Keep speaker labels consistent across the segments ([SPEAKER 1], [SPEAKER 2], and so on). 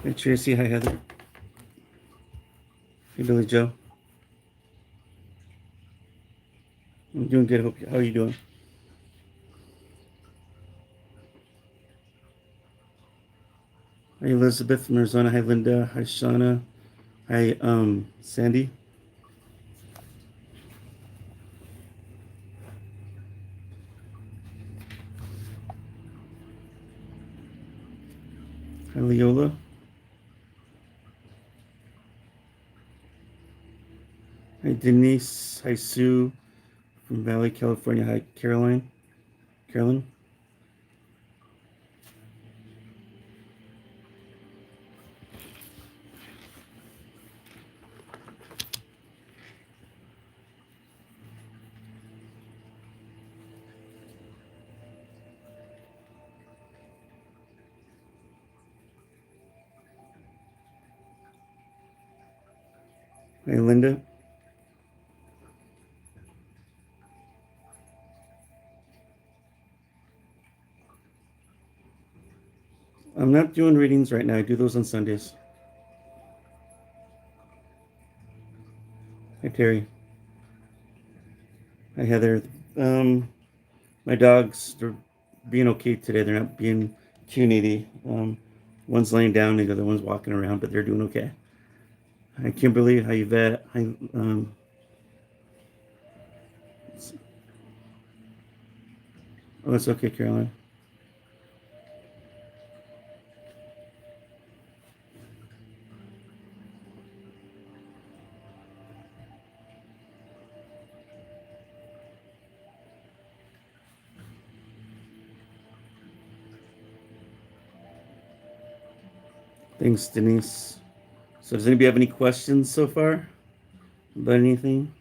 [SPEAKER 1] Hey Tracy, hi Heather. Hey Billy Joe. I'm doing good. How are you doing? Hi Elizabeth from Arizona. Hi Linda. Hi Shauna. Hi Sandy. Hi Leola. Hi Denise. Hi Sue from Valley, California. Hi Caroline. Carolyn. Hi Linda. I'm not doing readings right now. I do those on Sundays. Hi Terry. Hi Heather. Um, my dogs, they're being okay today. They're not being too needy. One's laying down, the other one's walking around, but they're doing okay. Hi Kimberly. Hi Yvette. Hi oh, it's okay, Caroline. Thanks, Denise. So, does anybody have any questions so far about anything?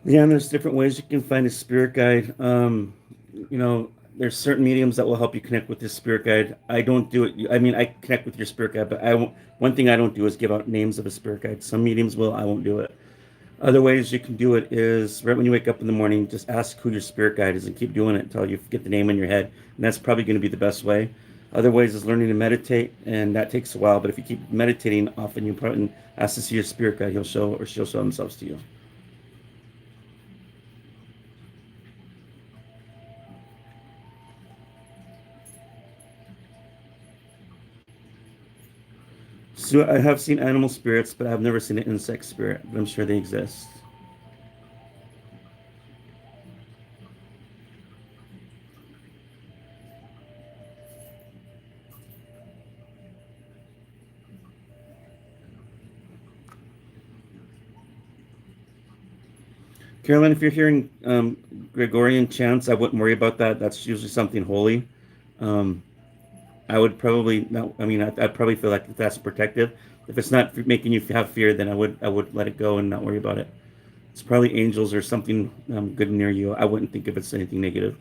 [SPEAKER 1] Yeah, and there's different ways you can find a spirit guide. You know, there's certain mediums that will help you connect with this spirit guide. I don't do it. I mean, I connect with your spirit guide, but I won't. One thing I don't do is give out names of a spirit guide. Some mediums will. I won't do it. Other ways you can do it is right when you wake up in the morning, just ask who your spirit guide is and keep doing it until you get the name in your head. And that's probably going to be the best way. Other ways is learning to meditate, and that takes a while. But if you keep meditating often, you probably ask to see your spirit guide. He'll show or she'll show themselves to you. So I have seen animal spirits, but I've never seen an insect spirit. But I'm sure they exist. Carolyn, if you're hearing Gregorian chants, I wouldn't worry about that. That's usually something holy. Um, I would probably not. I mean, I'd probably feel like that's protective. If it's not making you have fear, then I would let it go and not worry about it. It's probably angels or something good near you. I wouldn't think if it's anything negative.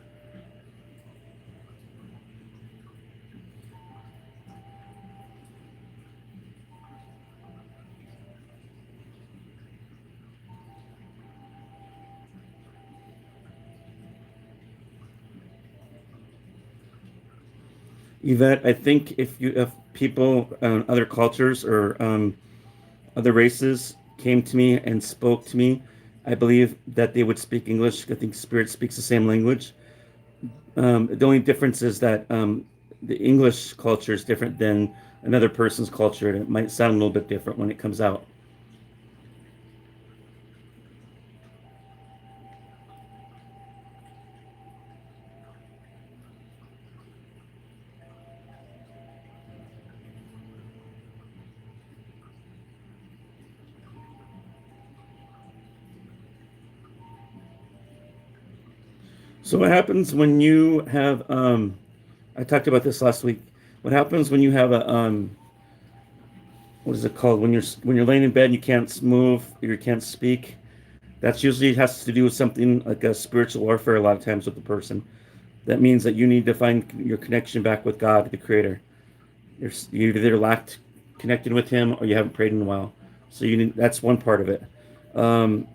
[SPEAKER 1] Yvette, I think if people, other cultures or other races came to me and spoke to me, I believe that they would speak English. I think spirit speaks the same language. The only difference is that the English culture is different than another person's culture, and it might sound a little bit different when it comes out. So what happens when you have I talked about this last week. What happens when you have a what is it called when you're laying in bed and you can't move or you can't speak? That's usually has to do with something like a spiritual warfare a lot of times with the person. That means that you need to find your connection back with God, the Creator. You either lacked connected with Him or you haven't prayed in a while. So that's one part of it. Um,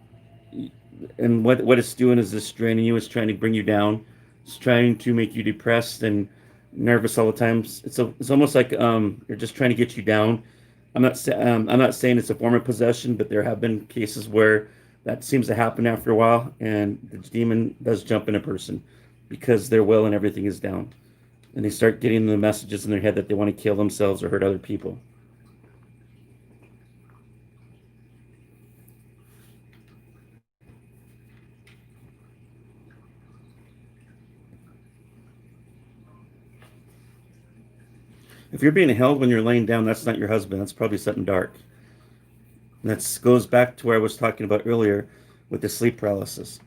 [SPEAKER 1] and what it's doing is this draining you. It's trying to bring you down. It's trying to make you depressed and nervous all the time. It's almost like you're just trying to get you down. I'm not saying it's a form of possession, but there have been cases where that seems to happen after a while, and the demon does jump in a person because their will and everything is down, and they start getting the messages in their head that they want to kill themselves or hurt other people. If you're being held when you're laying down, that's not your husband. That's probably something dark. And that goes back to where I was talking about earlier with the sleep paralysis.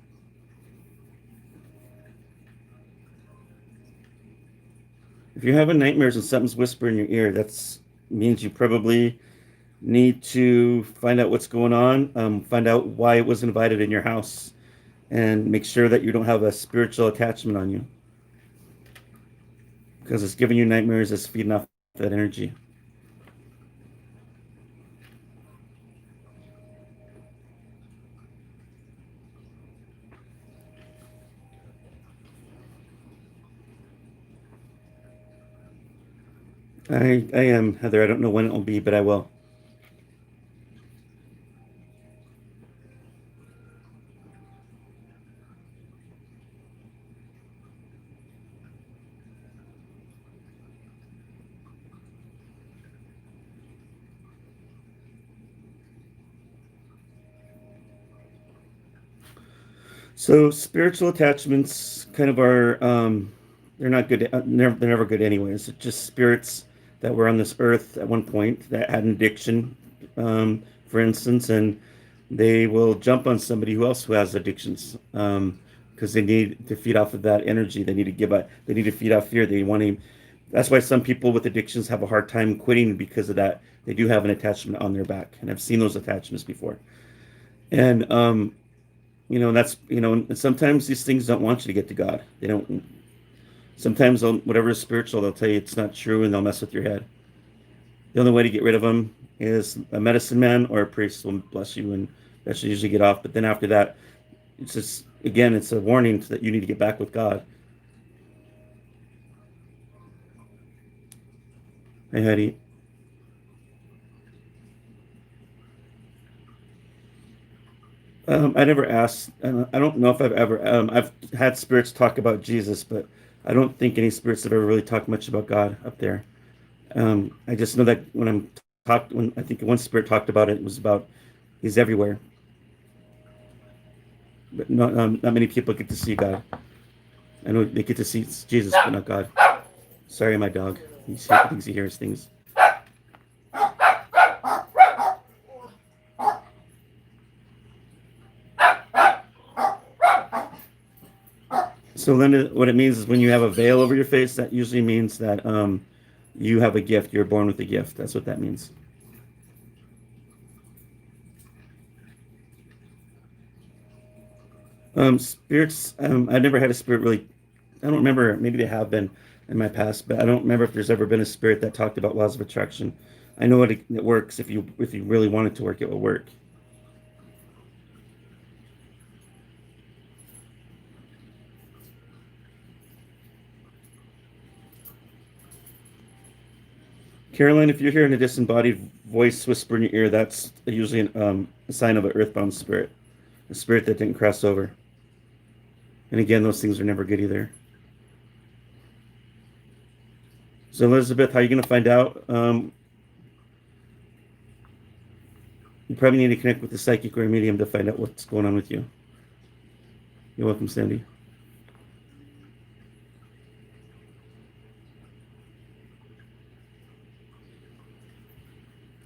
[SPEAKER 1] If you're having nightmares and something's whispering in your ear, that means you probably need to find out what's going on, find out why it was invited in your house, and make sure that you don't have a spiritual attachment on you because it's giving you nightmares, it's feeding off that energy. I am, Heather. I don't know when it will be, but I will. So spiritual attachments kind of are they're not good they're never good anyways. It's just spirits that were on this earth at one point that had an addiction, for instance, and they will jump on somebody who else who has addictions, because they need to feed off of that energy. They need to give up. They need to feed off fear. They want to. That's why some people with addictions have a hard time quitting because of that. They do have an attachment on their back, and I've seen those attachments before. And that's and sometimes these things don't want you to get to God. They don't. Sometimes whatever is spiritual, they'll tell you it's not true, and they'll mess with your head. The only way to get rid of them is a medicine man or a priest will bless you, and that should usually get off. But then after that, it's just again, it's a warning that you need to get back with God. Hey, Heidi. I never asked. I don't know if I've ever. I've had spirits talk about Jesus, but I don't think any spirits have ever really talked much about God up there. I just know that when I think one spirit talked about it, it was about He's everywhere, but not many people get to see God. I know they get to see Jesus, but not God. Sorry, my dog. He thinks he hears things. So then, what it means is when you have a veil over your face, that usually means that you have a gift. You're born with a gift. That's what that means. Spirits. I've never had a spirit really. I don't remember. Maybe they have been in my past, but I don't remember if there's ever been a spirit that talked about laws of attraction. I know it works. If you really want it to work, it will work. Caroline, if you're hearing a disembodied voice whisper in your ear, that's usually a sign of an earthbound spirit, a spirit that didn't cross over. And again, those things are never good either. So, Elizabeth, how are you going to find out? You probably need to connect with the psychic or a medium to find out what's going on with you. You're welcome, Sandy.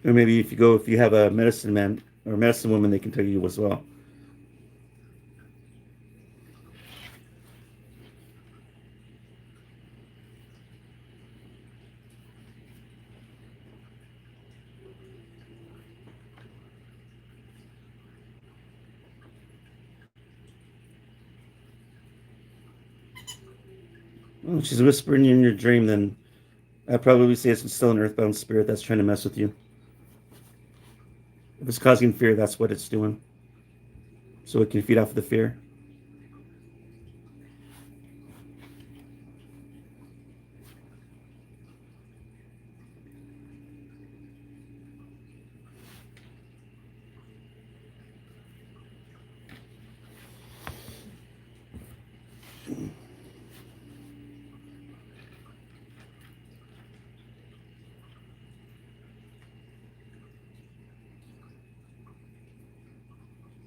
[SPEAKER 1] Or maybe if you have a medicine man or a medicine woman, they can tell you as well. Oh, she's whispering in your dream, then I'd probably say it's still an earthbound spirit that's trying to mess with you. If it's causing fear, that's what it's doing. So it can feed off the fear.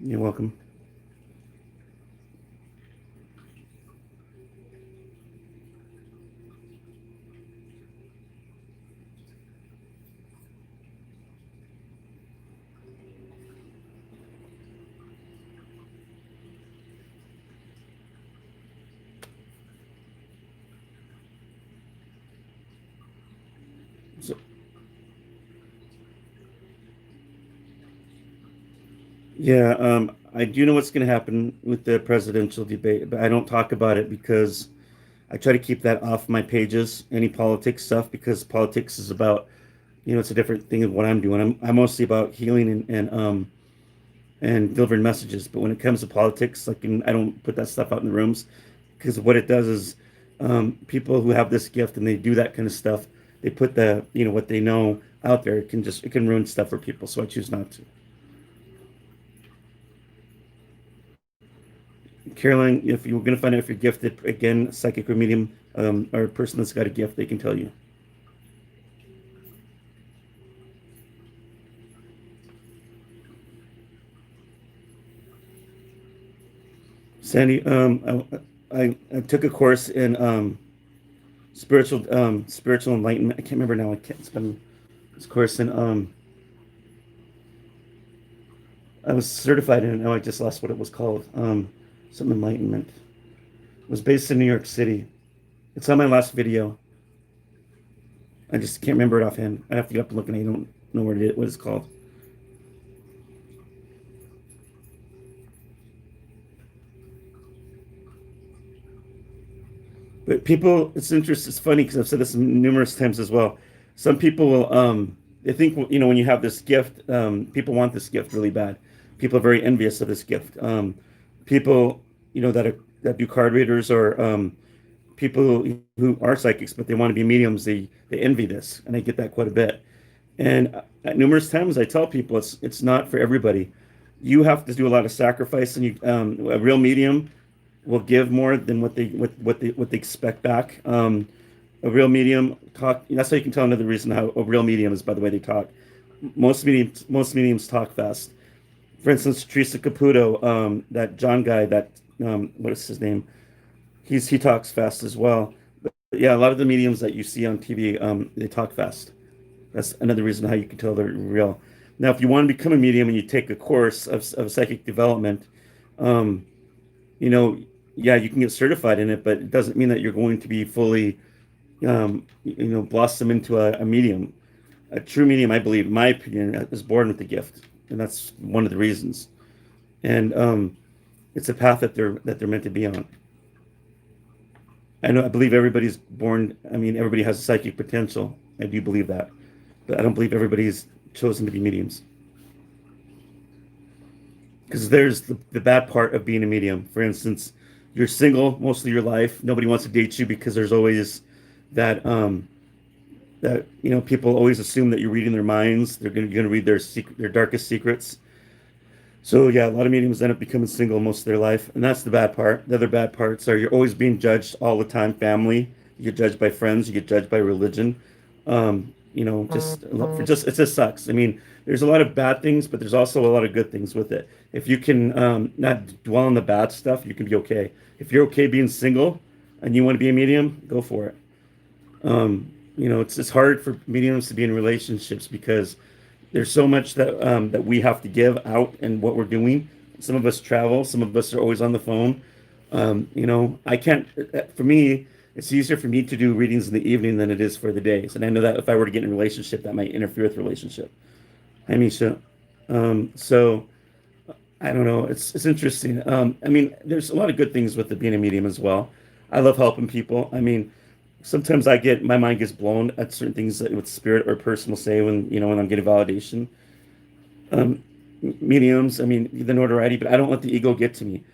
[SPEAKER 1] You're welcome. So, yeah, I do know what's going to happen with the presidential debate, but I don't talk about it because I try to keep that off my pages, any politics stuff, because politics is about, it's a different thing of what I'm doing. I'm mostly about healing and delivering messages. But when it comes to politics, I don't put that stuff out in the rooms because what it does is people who have this gift and they do that kind of stuff, they put what they know out there. It can ruin stuff for people. So I choose not to. Caroline, if you're going to find out if you're gifted, again, psychic or medium, or a person that's got a gift, they can tell you. Sandy, I took a course in spiritual enlightenment. I can't remember now. I can't. It's been this course in I was certified in it. Now I just lost what it was called. Some enlightenment. It was based in New York City. It's on my last video. I just can't remember it offhand. I have to get up and look, and I don't know what it's called. But people, it's interesting. It's funny because I've said this numerous times as well. Some people will, they think, when you have this gift, people want this gift really bad. People are very envious of this gift. People, that do card readers or people who are psychics, but they want to be mediums. They envy this, and I get that quite a bit. And at numerous times, I tell people it's not for everybody. You have to do a lot of sacrifice, and a real medium will give more than what they expect back. A real medium talk. That's how you can tell another reason how a real medium is by the way they talk. Most mediums talk fast. For instance, Teresa Caputo, that John guy, that what is his name? He talks fast as well. But yeah, a lot of the mediums that you see on TV, they talk fast. That's another reason how you can tell they're real. Now, if you want to become a medium and you take a course of psychic development, um, you know, yeah, you can get certified in it, but it doesn't mean that you're going to be fully, blossom into a medium. A true medium, I believe, in my opinion, is born with the gift, and that's one of the reasons. And it's a path that they're meant to be on. I believe everybody's born. I mean, everybody has psychic potential. I do believe that, but I don't believe everybody's chosen to be mediums. Because there's the bad part of being a medium. For instance, you're single most of your life. Nobody wants to date you because there's always that people always assume that you're reading their minds. You're gonna read their darkest secrets. So yeah, a lot of mediums end up becoming single most of their life, and that's the bad part. The other bad parts are you're always being judged all the time. Family, you get judged by friends, you get judged by religion. Just it just sucks. I mean, there's a lot of bad things, but there's also a lot of good things with it. If you can not dwell on the bad stuff, you can be okay. If you're okay being single and you want to be a medium, go for it. It's hard for mediums to be in relationships because there's so much that we have to give out and what we're doing. Some of us travel, some of us are always on the phone. I can't. For me, it's easier for me to do readings in the evening than it is for the days. And I know that if I were to get in a relationship, that might interfere with the relationship. I mean, so I don't know. It's interesting. I mean, there's a lot of good things with the being a medium as well. I love helping people. I mean, sometimes I get my mind gets blown at certain things that with spirit or person will say when when I'm getting validation. Um, Mediums, I mean, the notoriety, but I don't let the ego get to me.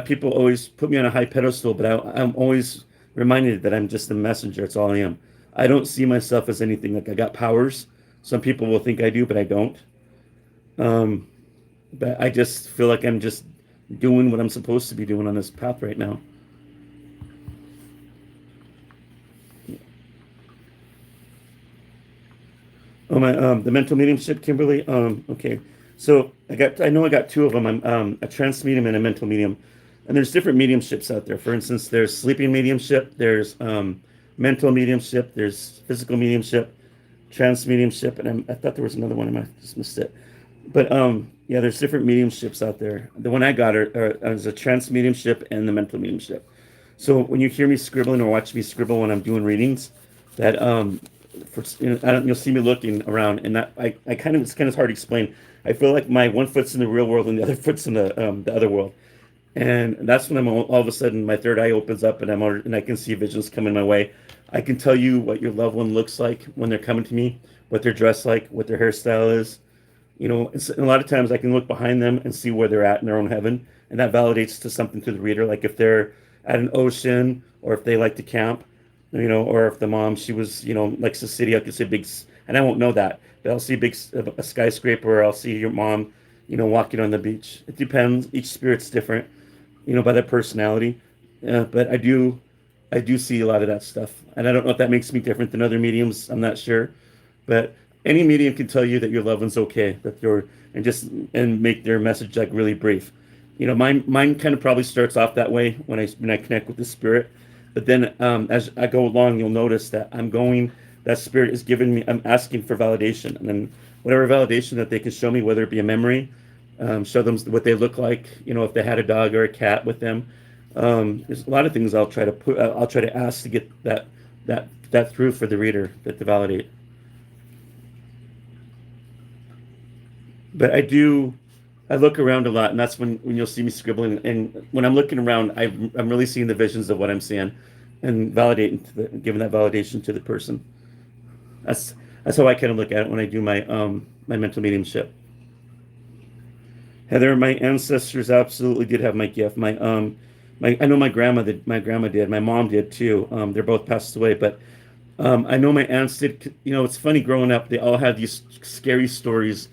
[SPEAKER 1] People always put me on a high pedestal, but I'm always reminded that I'm just a messenger. It's all I am. I don't see myself as anything like I got powers. Some people will think I do, but I don't. Um, but I just feel like I'm just doing what I'm supposed to be doing on this path right now. Oh my, the mental mediumship, Kimberly. Okay, so I know I got two of them. I'm a trance medium and a mental medium, and there's different mediumships out there. For instance, there's sleeping mediumship, there's mental mediumship, there's physical mediumship, trance mediumship, and I thought there was another one. I might have just missed it. But yeah, there's different mediumships out there. The one I got is a trance mediumship and the mental mediumship. So when you hear me scribbling or watch me scribble when I'm doing readings, that I don't, you'll see me looking around, and that I kind of it's kind of hard to explain. I feel like my one foot's in the real world and the other foot's in the other world, and that's when I'm all of a sudden my third eye opens up and and I can see visions coming my way. I can tell you what your loved one looks like when they're coming to me, what they're dressed like, what their hairstyle is. A lot of times I can look behind them and see where they're at in their own heaven, and that validates to something to the reader. Like if they're at an ocean, or if they like to camp, or if the mom she was, likes the city. I could say and I won't know that, but I'll see a skyscraper, or I'll see your mom, walking on the beach. It depends. Each spirit's different, by their personality. But I do see a lot of that stuff, and I don't know if that makes me different than other mediums. I'm not sure, but any medium can tell you that your loved one's okay, that you're, and make their message like really brief. Mine kind of probably starts off that way when I connect with the spirit, but then as I go along, you'll notice that that spirit is giving me, I'm asking for validation, and then whatever validation that they can show me, whether it be a memory, show them what they look like, if they had a dog or a cat with them. There's a lot of things I'll try to ask to get that through for the reader, that to validate. But I look around a lot, and that's when you'll see me scribbling. And when I'm looking around, I'm really seeing the visions of what I'm seeing, and giving that validation to the person. That's that's how I kind of look at it when I do my mental mediumship. Heather, my ancestors absolutely did have my gift. I know my grandma did, my mom did too. They're both passed away, but I know my aunts did. It's funny growing up; they all had these scary stories,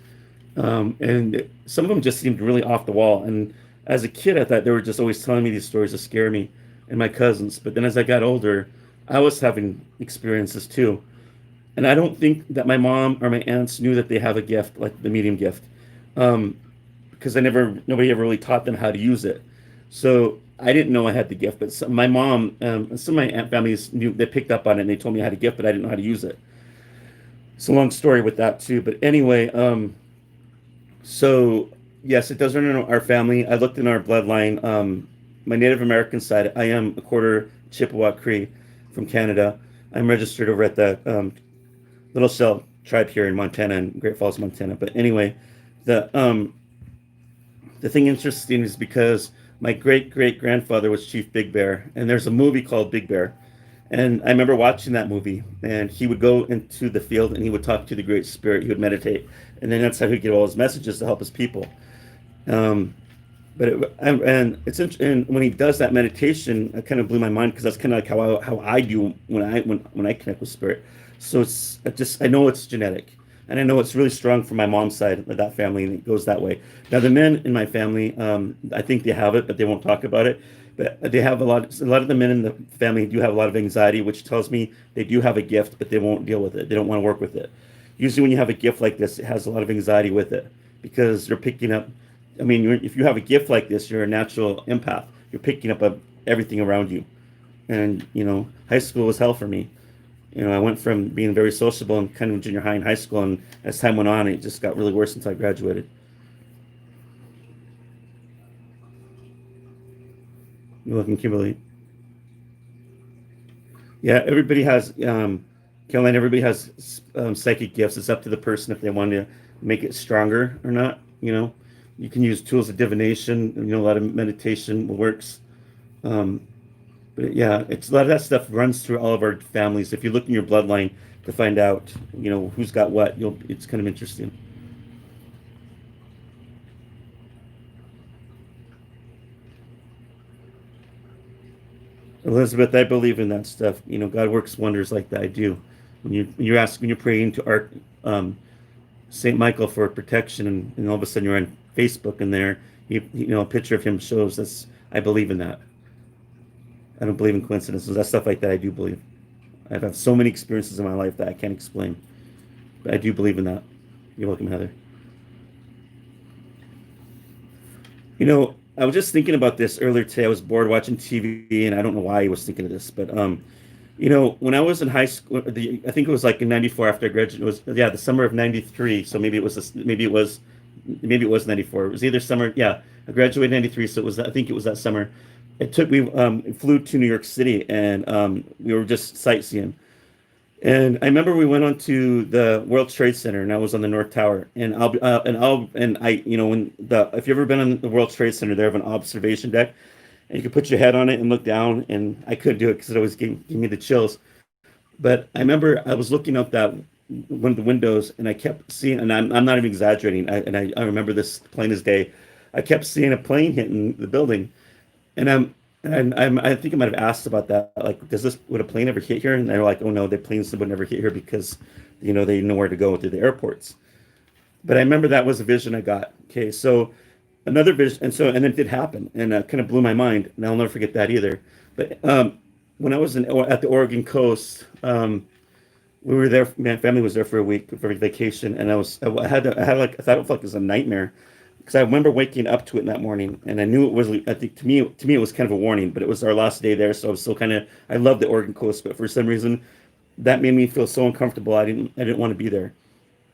[SPEAKER 1] and some of them just seemed really off the wall. And as a kid, I thought they were just always telling me these stories to scare me and my cousins. But then as I got older, I was having experiences too. And I don't think that my mom or my aunts knew that they have a gift like the medium gift, um, because nobody ever really taught them how to use it. So I didn't know I had the gift. But my mom, and some of my aunt families knew, they picked up on it and they told me I had a gift, but I didn't know how to use it. It's a long story with that too. But anyway, so yes, it does run in our family. I looked in our bloodline. My Native American side, I am a quarter Chippewa Cree from Canada. I'm registered over at the Little Shell tribe here in Montana, in Great Falls, Montana. But anyway, the um, the thing interesting is because my great great grandfather was Chief Big Bear, and there's a movie called Big Bear, and I remember watching that movie. And he would go into the field and he would talk to the Great Spirit. He would meditate, and then that's how he'd get all his messages to help his people. Um, and and when he does that meditation, it kind of blew my mind because that's kind of like how I do when I connect with spirit. So I know it's genetic, and I know it's really strong from my mom's side of that family, and it goes that way. Now the men in my family, I think they have it, but they won't talk about it. But they have a lot of the men in the family do have a lot of anxiety, which tells me they do have a gift, but they won't deal with it. They don't want to work with it. Usually, when you have a gift like this, it has a lot of anxiety with it because you're picking up. I mean, if you have a gift like this, you're a natural empath. You're picking up everything around you. And, high school was hell for me. I went from being very sociable and kind of junior high and high school, and as time went on, it just got really worse until I graduated. You're looking, Kimberly. Yeah, Caroline, everybody has psychic gifts. It's up to the person if they want to make it stronger or not. You can use tools of divination. A lot of meditation works. Um, But yeah, it's a lot of that stuff runs through all of our families. If you look in your bloodline to find out, who's got what, it's kind of interesting. Elizabeth, I believe in that stuff. God works wonders like that. I do. When you're praying to um, Saint Michael for protection, and all of a sudden you're on Facebook, and there, a picture of him shows that's. I believe in that. I don't believe in coincidences. That stuff like that, I do believe. I've had so many experiences in my life that I can't explain, but I do believe in that. You're welcome, Heather. I was just thinking about this earlier today. I was bored watching TV, and I don't know why I was thinking of this, but when I was in high school, I think it was like in '94 after I graduated. It was, yeah, the summer of '93. So maybe it was '94. It was either summer. Yeah, I graduated '93, so I think it was that summer. We flew to New York City, and we were just sightseeing. And I remember we went on to the World Trade Center, and I was on the North Tower. And when if you've ever been on the World Trade Center, they have an observation deck, and you can put your head on it and look down. And I couldn't do it because it always gave me the chills. But I remember I was looking out that one of the windows, and I kept seeing, and I'm not even exaggerating. I remember this plain as day. I kept seeing a plane hitting the building, and I think I might have asked about that. Like, would a plane ever hit here? And they're like, oh no, the planes would never hit here because, they know where to go to the airports. But I remember that was a vision I got. Okay, so another vision, and it did happen, and kind of blew my mind, and I'll never forget that either. But when I was at the Oregon coast, we were there. My family was there for a week for vacation, and I thought it felt like it was a nightmare because I remember waking up to it that morning, and I knew it was. I think to me, it was kind of a warning, but it was our last day there, so I was still kind of. I love the Oregon coast, but for some reason, that made me feel so uncomfortable. I didn't want to be there,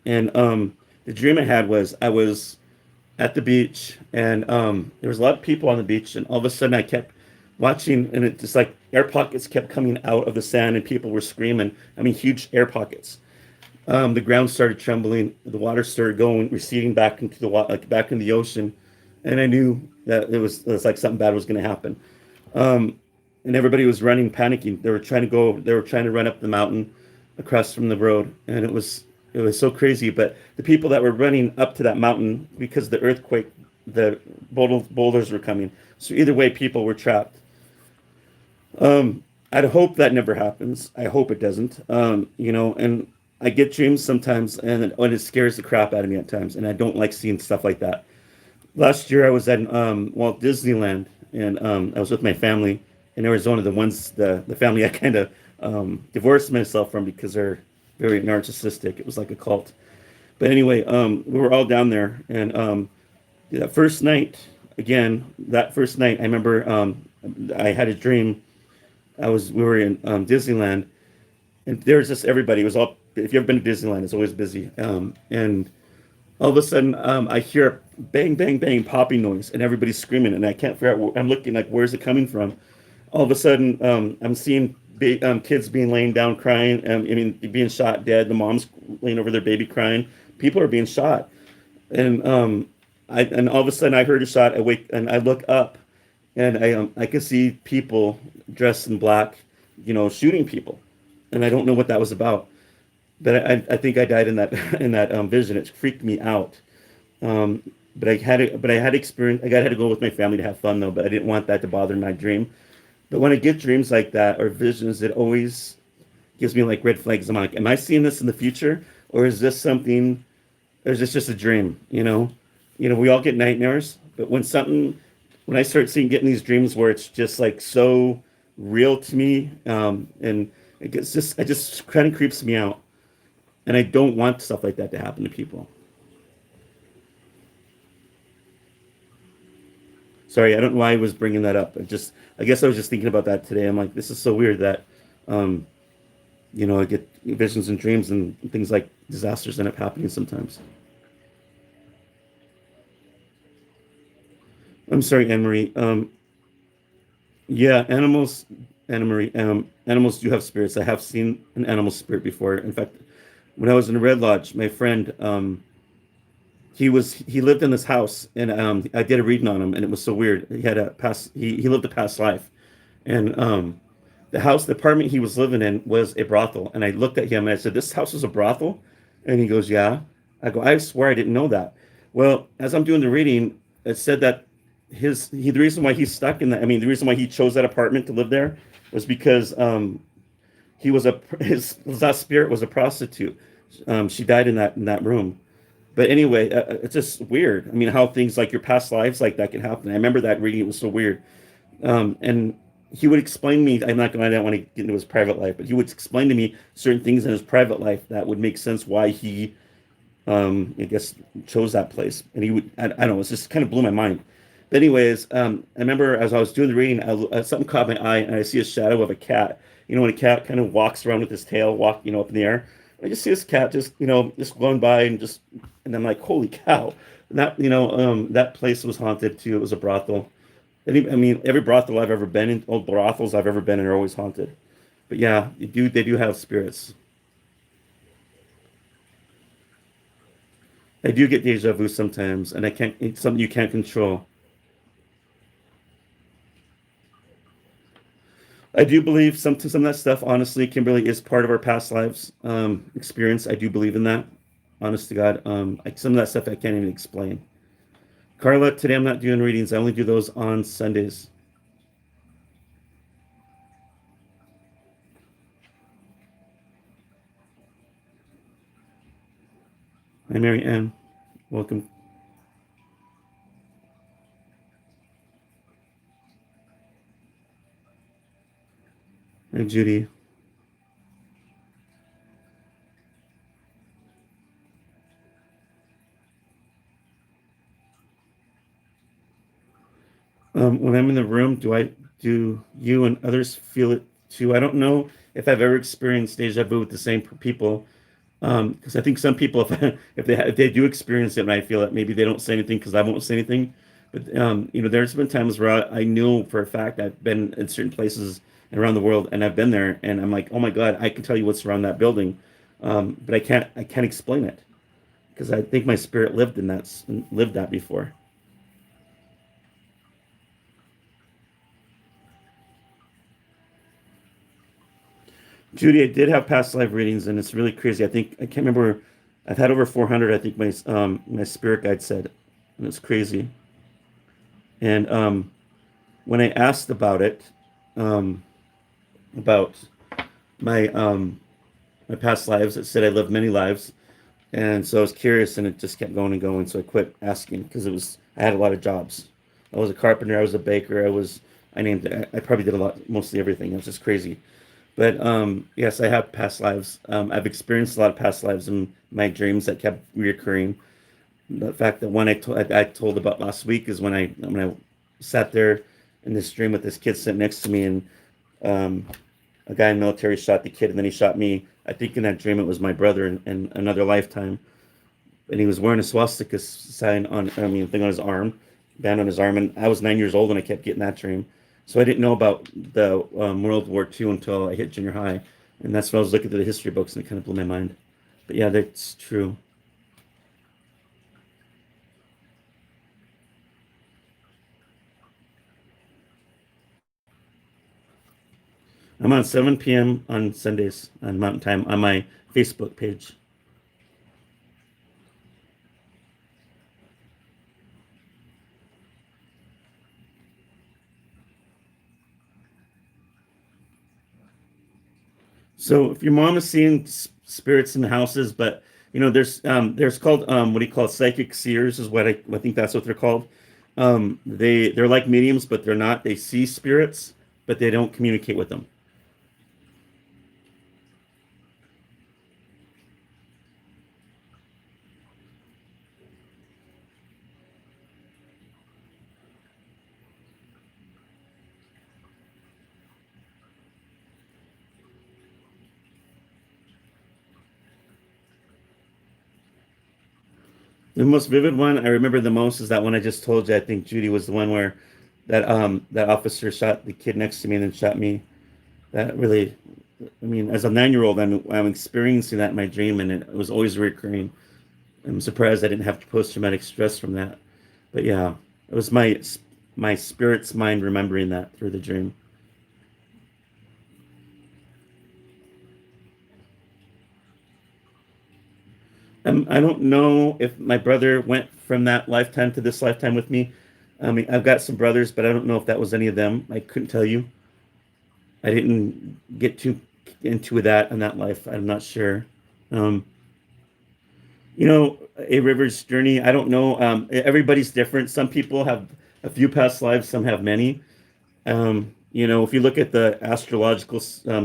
[SPEAKER 1] and the dream I had was I was at the beach, and there was a lot of people on the beach, and all of a sudden I kept watching, and it just like air pockets kept coming out of the sand, and people were screaming. I mean, huge air pockets. The ground started trembling. The water started going, receding back into the water, like back in the ocean, and I knew that it was like something bad was going to happen. And everybody was running, panicking. They were trying to go. They were trying to run up the mountain, across from the road, and it was so crazy. But the people that were running up to that mountain because of the earthquake, the boulders were coming. So either way, people were trapped. I'd hope that never happens. I hope it doesn't. And I get dreams sometimes, and it scares the crap out of me at times, and I don't like seeing stuff like that. Last year, I was at Walt Disneyland, and I was with my family in Arizona. The family I kind of divorced myself from because they're very narcissistic. It was like a cult. But anyway, we were all down there, and that first night, I remember I had a dream. We were in Disneyland, and there was just everybody. It was all. If you've ever been to Disneyland, it's always busy. And all of a sudden, I hear a bang, bang, bang popping noise, and everybody's screaming, and I can't figure out. I'm looking like, where's it coming from? All of a sudden, I'm seeing kids being laying down crying. Being shot dead. The moms laying over their baby crying. People are being shot, and all of a sudden I heard a shot. I wake and I look up, and I can see people dressed in black, shooting people, and I don't know what that was about. But I think I died in that in that vision. It freaked me out. Um, but I had experience. I had to go with my family to have fun though. But I didn't want that to bother my dream. But when I get dreams like that or visions, it always gives me like red flags. I'm like, am I seeing this in the future, or is this something? Or is this just a dream? We all get nightmares, but when I start getting these dreams where it's just like so real to me, and it just kind of creeps me out, and I don't want stuff like that to happen to people. Sorry, I don't know why I was bringing that up. I guess I was just thinking about that today. I'm like, this is so weird that, um, I get visions and dreams and things like disasters end up happening sometimes. I'm sorry, Anne Marie. Yeah, Anna Marie. Animals do have spirits. I have seen an animal spirit before. In fact, when I was in the Red Lodge, my friend, he lived in this house, and I did a reading on him, and it was so weird. He lived a past life, And the apartment he was living in was a brothel. And I looked at him and I said, "This house is a brothel?" And he goes, "Yeah." I go, "I swear I didn't know that." Well, as I'm doing the reading, it said that the reason why he's stuck in that, I mean, the reason why he chose that apartment to live there was because he was his last spirit was a prostitute. She died in that room. But anyway, it's just weird. I mean, how things like your past lives like that can happen. I remember that reading; it was so weird. And he would explain to me. I'm not going. I don't want to get into his private life, but he would explain to me certain things in his private life that would make sense why he, I guess, chose that place. And he would. I don't know. It just kind of blew my mind. But anyways, I remember as I was doing the reading, something caught my eye, and I see a shadow of a cat. You know, when a cat kind of walks around with his tail, up in the air. I just see this cat just going by and I'm like, holy cow! And that place was haunted too. It was a brothel. I mean, every brothel I've ever been in, old brothels I've ever been in, are always haunted. But yeah, they do have spirits. I do get deja vu sometimes, and I can't. It's something you can't control. I do believe some of that stuff. Honestly, Kimberly, is part of our past lives experience. I do believe in that. Honest to God, some of that stuff I can't even explain. Carla, today I'm not doing readings. I only do those on Sundays. Hi, Mary Ann. Welcome. Hi, Judy. When I'm in the room, do you and others feel it too? I don't know if I've ever experienced deja vu with the same people. Because I think some people, if they do experience it and I feel it, maybe they don't say anything because I won't say anything. But there's been times where I knew for a fact I've been in certain places around the world and I've been there and I'm like, oh my God, I can tell you what's around that building, but I can't explain it because I think my spirit lived that before. Judy, I did have past life readings and it's really crazy. I can't remember. I've had over 400. I think my spirit guide said, and it's crazy. And when I asked about it, um, about my my past lives, it said I lived many lives, and so I was curious, and it just kept going and going. So I quit asking because I had a lot of jobs. I was a carpenter, I was a baker, I probably did a lot, mostly everything. It was just crazy. But yes, I have past lives. I've experienced a lot of past lives in my dreams that kept reoccurring. The fact that one I told about last week is when I sat there in this dream with this kid sitting next to me, and um, a guy in the military shot the kid, and then he shot me. I think in that dream it was my brother in another lifetime, and he was wearing a swastika sign thing on his arm, band on his arm, and I was 9 years old and I kept getting that dream. So I didn't know about the World War II until I hit junior high, and that's when I was looking through the history books, and it kind of blew my mind. But yeah, that's true. I'm on 7 p.m. on Sundays on Mountain Time on my Facebook page. So if your mom is seeing spirits in the houses, but there's called what do you call it? Psychic seers is I think that's what they're called. They're like mediums, but they're not. They see spirits, but they don't communicate with them. The most vivid one I remember the most is that one I just told you. I think Judy was the one where that officer shot the kid next to me and then shot me. That really, I mean, as a 9-year-old, I'm experiencing that in my dream, and it was always recurring. I'm surprised I didn't have post traumatic stress from that. But yeah, it was my spirit's mind remembering that through the dream. I don't know if my brother went from that lifetime to this lifetime with me. I mean, I've got some brothers, but I don't know if that was any of them. I couldn't tell you. I didn't get too into that in that life. I'm not sure. Um, a river's journey. I don't know. Everybody's different. Some people have a few past lives. Some have many. If you look at the astrological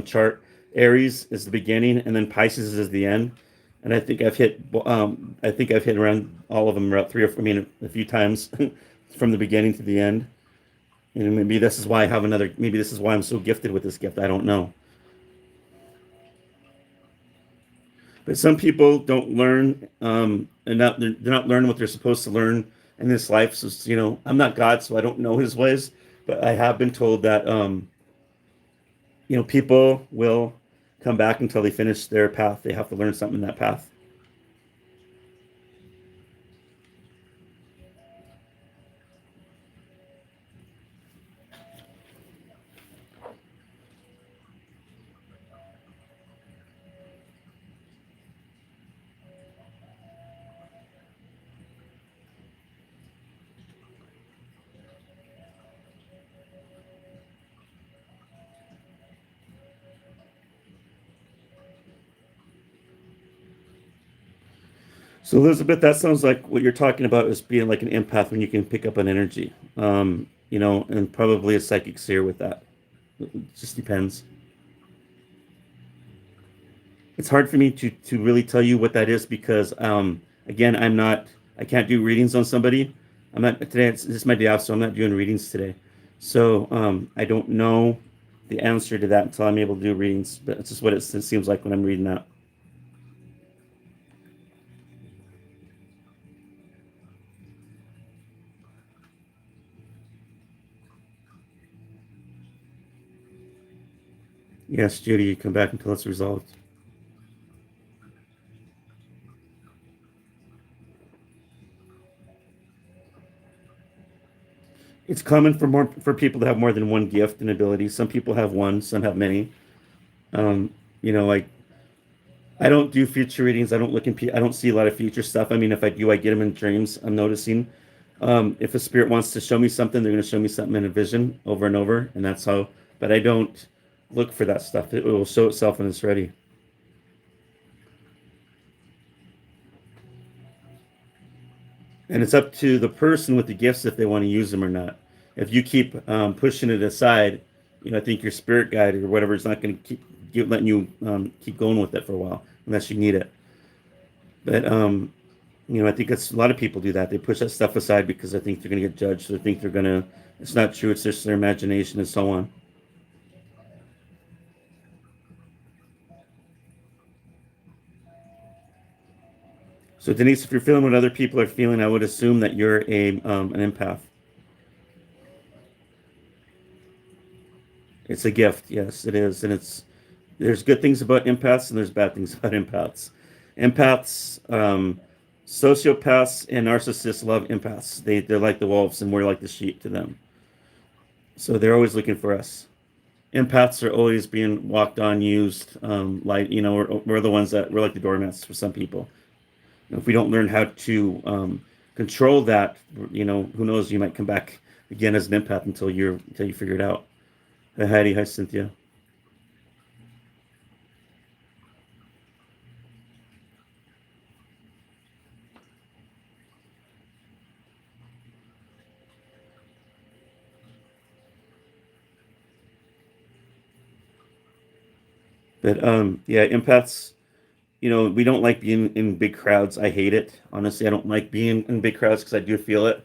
[SPEAKER 1] chart, Aries is the beginning, and then Pisces is the end. And I think I've hit around all of them about three or four, I mean, a few times from the beginning to the end. And maybe this is why I have another. Maybe this is why I'm so gifted with this gift. I don't know. But some people don't learn, and they're not learning what they're supposed to learn in this life. So I'm not God, so I don't know His ways. But I have been told that people will come back until they finish their path. They have to learn something in that path. So Elizabeth, that sounds like what you're talking about is being like an empath when you can pick up an energy, and probably a psychic seer with that. It just depends. It's hard for me to really tell you what that is because again, I can't do readings on somebody. I'm not today. This is my day off, so I'm not doing readings today. So I don't know the answer to that until I'm able to do readings. But it's just what it seems like when I'm reading that. Yes, Judy, you come back until it's resolved. It's common for people to have more than one gift and ability. Some people have one, some have many. Like I don't do future readings. I don't look in. I don't see a lot of future stuff. I mean, if I do, I get them in dreams. I'm noticing. If a spirit wants to show me something, they're going to show me something in a vision over and over, and that's how. But I don't look for that stuff. It will show itself when it's ready. And it's up to the person with the gifts if they want to use them or not. If you keep pushing it aside, I think your spirit guide or whatever is not going to keep letting you keep going with it for a while unless you need it. But I think it's a lot of people do that. They push that stuff aside because they think they're going to get judged. They think they're going to. It's not true. It's just their imagination and so on. So Denise, if you're feeling what other people are feeling, I would assume that you're a an empath. It's a gift, yes, it is, and there's good things about empaths and there's bad things about empaths. Empaths, sociopaths, and narcissists love empaths. They're like the wolves, and we're like the sheep to them. So they're always looking for us. Empaths are always being walked on, used, like we're the ones that we're like the doormats for some people. And if we don't learn how to control that, who knows? You might come back again as an empath until you figure it out. Hi Heidi, hi Cynthia. But yeah, empaths, we don't like being in big crowds. I hate it. Honestly, I don't like being in big crowds because I do feel it.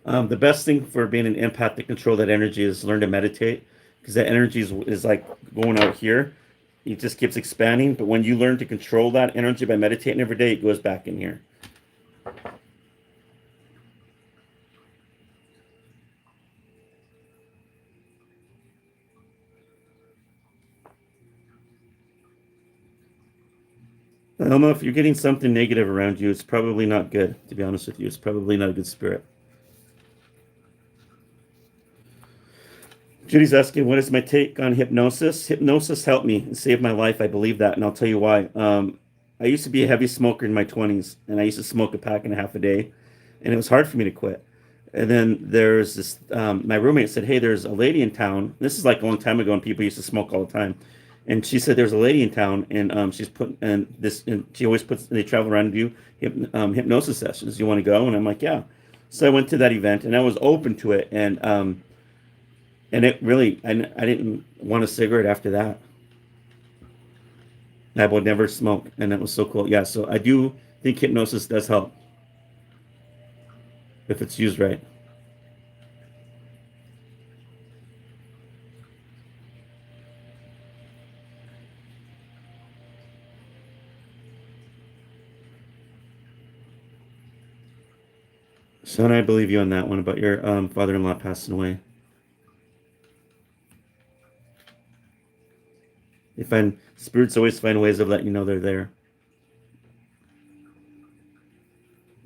[SPEAKER 1] The best thing for being an empath to control that energy is learn to meditate because that energy is like going out here. It just keeps expanding. But when you learn to control that energy by meditating every day, it goes back in here. Elma, if you're getting something negative around you, it's probably not good, to be honest with you. It's probably not a good spirit. Judy's asking, what is my take on hypnosis? Hypnosis helped me and saved my life. I believe that, and I'll tell you why. I used to be a heavy smoker in my 20s, and I used to smoke a pack and a half a day, and it was hard for me to quit. And then there's this, my roommate said, "Hey, there's a lady in town." This is like a long time ago, and people used to smoke all the time. And she said, "There's a lady in town, and she's put, and this, and she always puts, they travel around and do hypnosis sessions. You want to go?" And I'm like, "Yeah." So I went to that event, and I was open to it, and it really, I didn't want a cigarette after that. I would never smoke, and that was so cool. Yeah, so I do think hypnosis does help if it's used right. So, and I believe you on that one about your father-in-law passing away. They find spirits always find ways of letting you know they're there.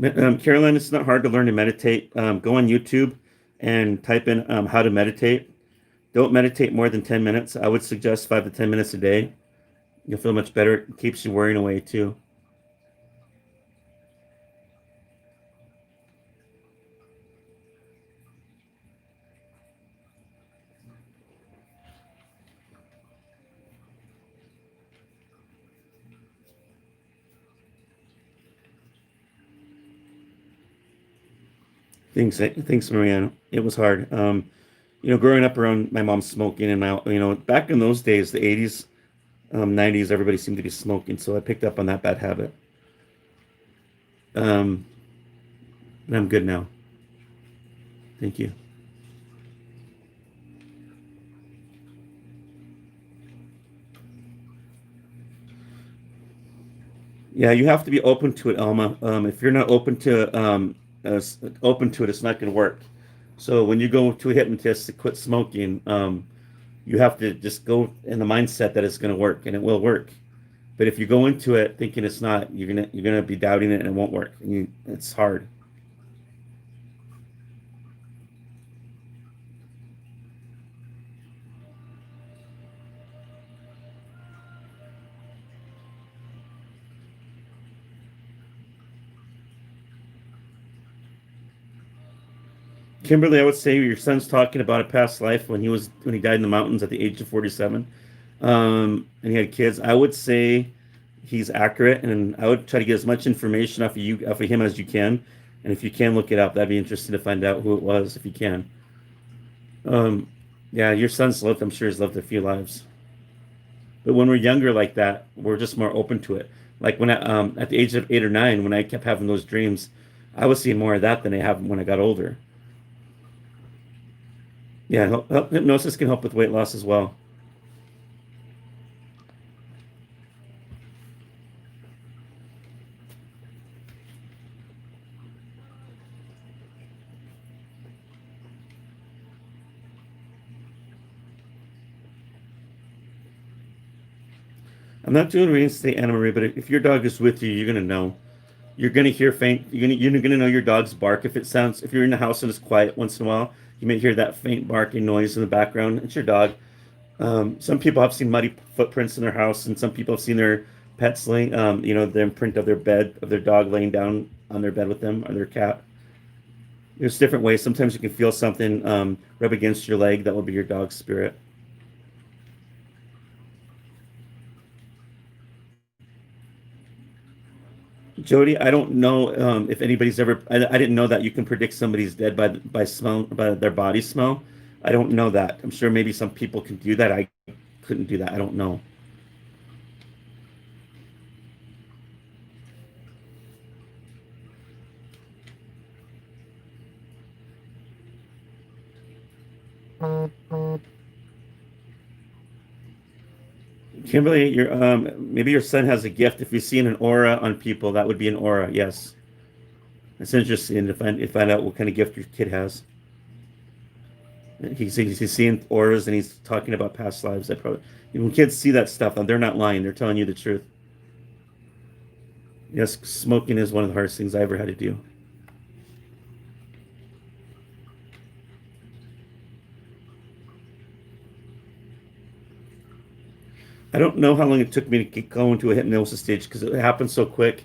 [SPEAKER 1] Caroline, it's not hard to learn to meditate. Go on YouTube and type in how to meditate. Don't meditate more than 10 minutes. I would suggest 5 to 10 minutes a day. You'll feel much better. It keeps you worrying away too. Thanks, Mariana. It was hard. Growing up around my mom smoking, and back in those days, the 80s, 90s, everybody seemed to be smoking. So I picked up on that bad habit. Um, and I'm good now. Thank you. Yeah, you have to be open to it, Alma. If you're not open to it, it's not going to work. So when you go to a hypnotist to quit smoking, you have to just go in the mindset that it's going to work, and it will work. But if you go into it thinking it's not, you're gonna be doubting it, and it won't work. It's hard. Kimberly, I would say your son's talking about a past life when he died in the mountains at the age of 47, and he had kids. I would say he's accurate, and I would try to get as much information off of him as you can. And if you can look it up, that'd be interesting to find out who it was if you can. Um, yeah, your son's lived. I'm sure he's lived a few lives. But when we're younger like that, we're just more open to it. Like at the age of 8 or 9, when I kept having those dreams, I was seeing more of that than I have when I got older. Yeah, hypnosis can help with weight loss as well. I'm not doing readings today, Anna Marie, but if your dog is with you, you're gonna know. You're gonna hear faint. You're gonna know your dog's bark if it sounds. If you're in the house and it's quiet once in a while, you may hear that faint barking noise in the background. It's your dog. Some people have seen muddy footprints in their house, and some people have seen their pets laying, the imprint of their bed, of their dog laying down on their bed with them, or their cat. There's different ways. Sometimes you can feel something rub against your leg. That will be your dog's spirit. Jody, I don't know if anybody's ever. I didn't know that you can predict somebody's dead by smell, by their body smell. I don't know that. I'm sure maybe some people can do that. I couldn't do that. I don't know. Kimberly, your maybe your son has a gift. If you've seen an aura on people, that would be an aura. Yes, it's interesting to find out what kind of gift your kid has. He's seeing auras and he's talking about past lives. That probably when kids see that stuff, they're not lying. They're telling you the truth. Yes, smoking is one of the hardest things I ever had to do. I don't know how long it took me to get going to a hypnosis stage because it happened so quick.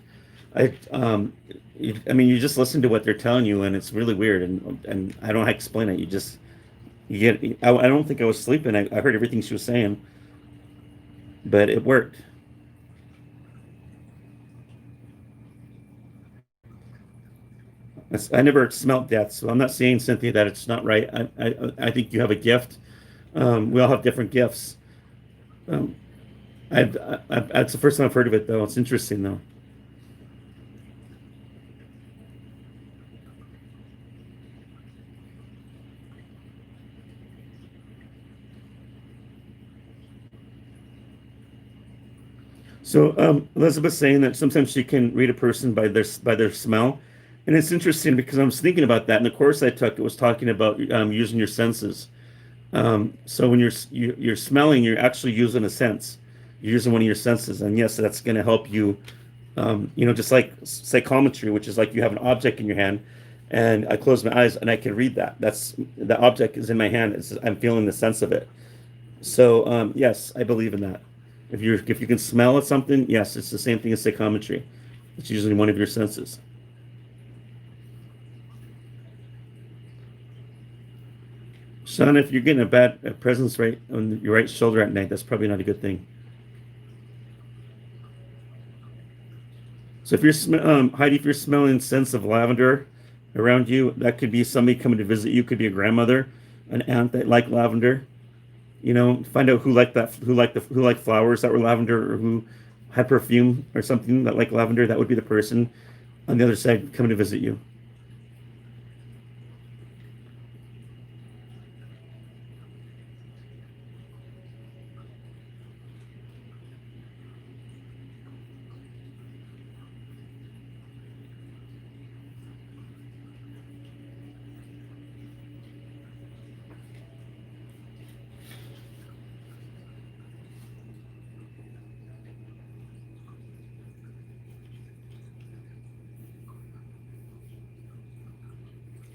[SPEAKER 1] I I mean, you just listen to what they're telling you, and it's really weird, and I don't know how to explain it. You get. I don't think I was sleeping. I heard everything she was saying, but it worked. I never smelt death, so I'm not saying, Cynthia, that it's not right. I think you have a gift. We all have different gifts. Um, that's the first time I've heard of it, though. It's interesting, though. So Elizabeth's saying that sometimes she can read a person by their smell, and it's interesting because I was thinking about that in the course I took. It was talking about using your senses. So when you're smelling, you're actually using a sense. You're using one of your senses, and yes, that's going to help you. Just like psychometry, which is like you have an object in your hand, and I close my eyes and I can read that. That's the object is in my hand. I'm feeling the sense of it. So yes, I believe in that. If you can smell at something, yes, it's the same thing as psychometry. It's usually one of your senses. Sean, if you're getting a bad presence right on your right shoulder at night, that's probably not a good thing. So if Heidi, if you're smelling scents of lavender around you, that could be somebody coming to visit you. Could be a grandmother, an aunt that liked lavender. Find out who liked flowers that were lavender or who had perfume or something that liked lavender. That would be the person on the other side coming to visit you.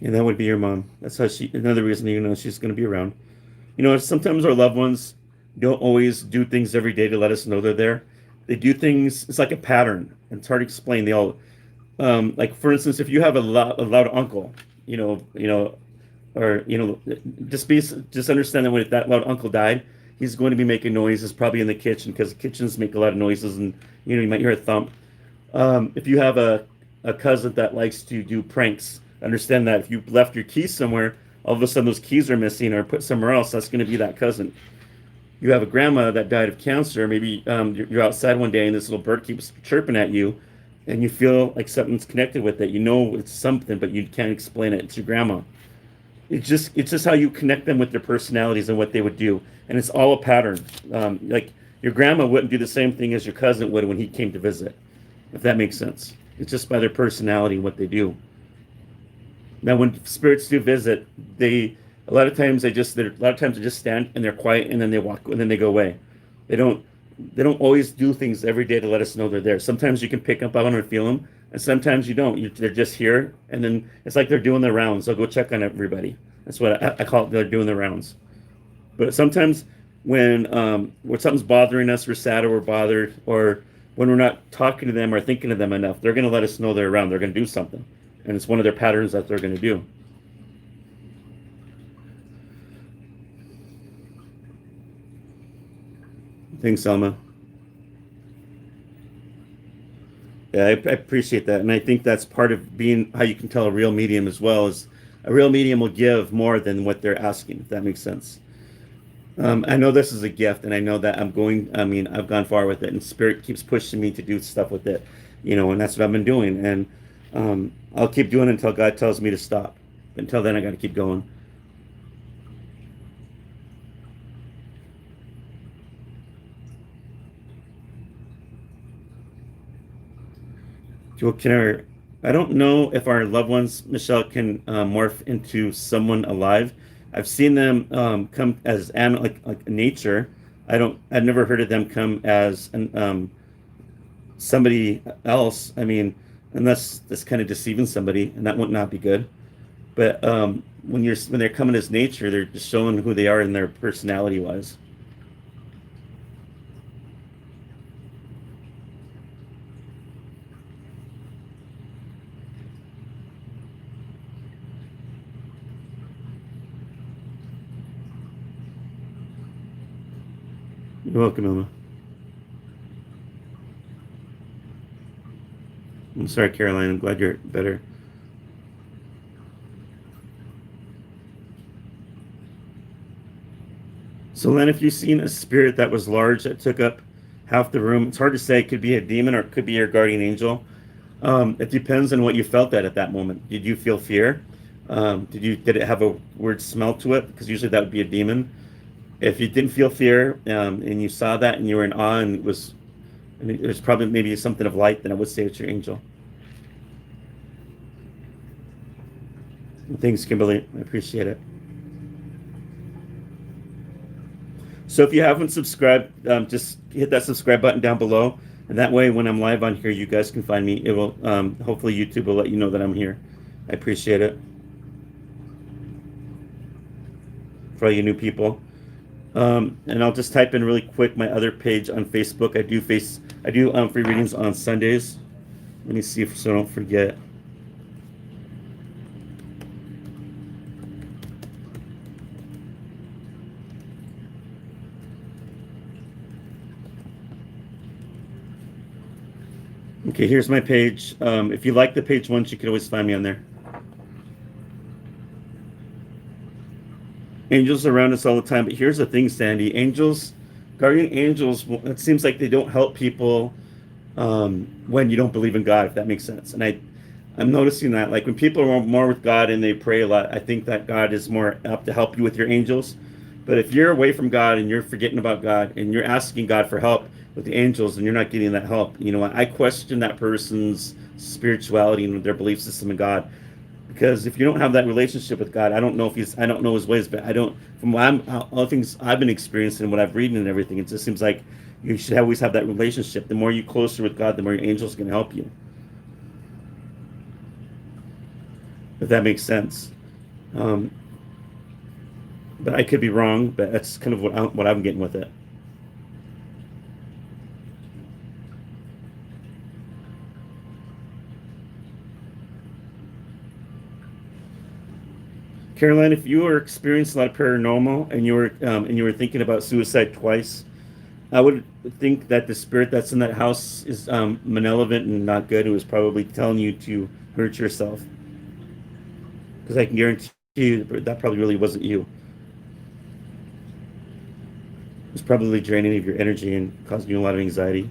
[SPEAKER 1] And that would be your mom. That's how another reason she's going to be around. Sometimes our loved ones don't always do things every day to let us know they're there. They do things, it's like a pattern. And it's hard to explain. Like for instance, if you have a loud uncle, or just understand that when that loud uncle died, he's going to be making noises probably in the kitchen because kitchens make a lot of noises, and you might hear a thump. If you have a cousin that likes to do pranks, understand that if you left your keys somewhere, all of a sudden those keys are missing or put somewhere else, that's going to be that cousin. You have a grandma that died of cancer. Maybe you're outside one day and this little bird keeps chirping at you, and you feel like something's connected with it. You know it's something, but you can't explain it. It's your grandma. It's just how you connect them with their personalities and what they would do, and it's all a pattern. Like your grandma wouldn't do the same thing as your cousin would when he came to visit, if that makes sense. It's just by their personality and what they do. Now, when spirits do visit, they a lot of times they just stand and they're quiet and then they walk and then they go away. They don't they don't always do things every day to let us know they're there. Sometimes you can pick up on them and feel them, and sometimes you don't. They're just here, and then it's like they're doing their rounds. They'll go check on everybody. That's what I call it. They're doing their rounds. But sometimes when something's bothering us, we're sad or we're bothered, or when we're not talking to them or thinking of them enough, they're going to let us know they're around. They're going to do something, and it's one of their patterns that they're going to do. Thanks, Selma. Yeah, I appreciate that, and I think that's part of being how you can tell a real medium as well. Is a real medium will give more than what they're asking, if that makes sense. I know this is a gift, and I know that I mean, I've gone far with it, and Spirit keeps pushing me to do stuff with it, and that's what I've been doing. And I'll keep doing it until God tells me to stop. Until then, I got to keep going. I don't know if our loved ones, Michelle, can morph into someone alive. I've seen them come as like nature. I've never heard of them come as somebody else. I mean, unless that's kind of deceiving somebody, and that would not be good. But when they're coming as nature, they're just showing who they are and their personality wise. You're welcome, Emma. I'm sorry, Caroline. I'm glad you're better. So, Len, if you've seen a spirit that was large that took up half the room, it's hard to say. It could be a demon or it could be your guardian angel. It depends on what you felt at that moment. Did you feel fear? Did it have a weird smell to it? Because usually that would be a demon. If you didn't feel fear, and you saw that and you were in awe and it was probably maybe something of light, then I would say it's your angel. Thanks, Kimberly. I appreciate it. So if you haven't subscribed, just hit that subscribe button down below, and that way, when I'm live on here, you guys can find me. It will hopefully YouTube will let you know that I'm here. I appreciate it for all you new people. And I'll just type in really quick my other page on Facebook. I do free readings on Sundays. Let me see if so I don't forget. Okay, here's my page. If you like the page once, you can always find me on there. Angels around us all the time, but here's the thing, Sandy. Guardian angels, it seems like they don't help people when you don't believe in God, if that makes sense. And I'm noticing that, like when people are more with God and they pray a lot, I think that God is more apt to help you with your angels. But if you're away from God and you're forgetting about God and you're asking God for help with the angels and you're not getting that help, you know, I question that person's spirituality and their belief system in God. Because if you don't have that relationship with God, I don't know his ways, but I don't, from what all the things I've been experiencing and what I've read and everything, it just seems like you should always have that relationship. The more you closer with God, the more your angels can help you. If that makes sense. Um, but I could be wrong, but that's kind of what I'm getting with it. Caroline, if you were experiencing a lot of paranormal and you were thinking about suicide twice, I would think that the spirit that's in that house is malevolent and not good. It was probably telling you to hurt yourself. Because I can guarantee you that probably really wasn't you. It was probably draining of your energy and causing you a lot of anxiety.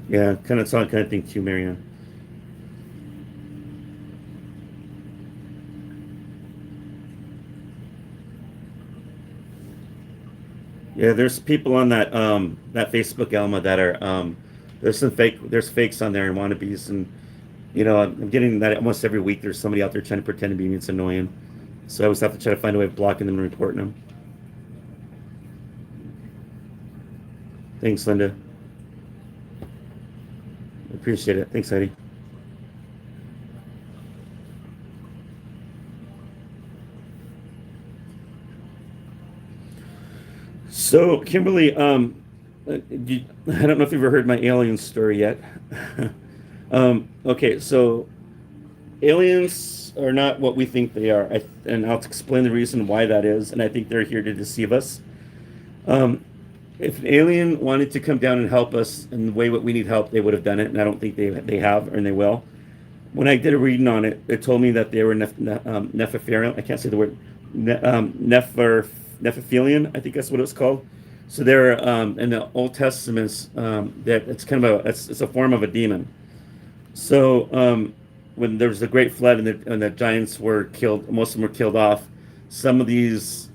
[SPEAKER 1] Yeah, kind of saw kind of thing too, Marianne. Yeah, there's people on that Facebook Alma that are there's fakes on there and wannabes and I'm getting that almost every week. There's somebody out there trying to pretend to be me. It's annoying. So I always have to try to find a way of blocking them and reporting them. Thanks, Linda. Appreciate it. Thanks, Heidi. So, Kimberly, I don't know if you've ever heard my alien story yet. Okay, so aliens are not what we think they are, and I'll explain the reason why that is. And I think they're here to deceive us. Um, if an alien wanted to come down and help us in the way what we need help, they would have done it, and I don't think they have and they will. When I did a reading on it, it told me that they were Nephilian. I can't say the word. Nephilim. I think that's what it was called. So they're in the Old Testaments. That it's kind of it's a form of a demon. So when there was the great flood and the giants were killed, most of them were killed off. Some of these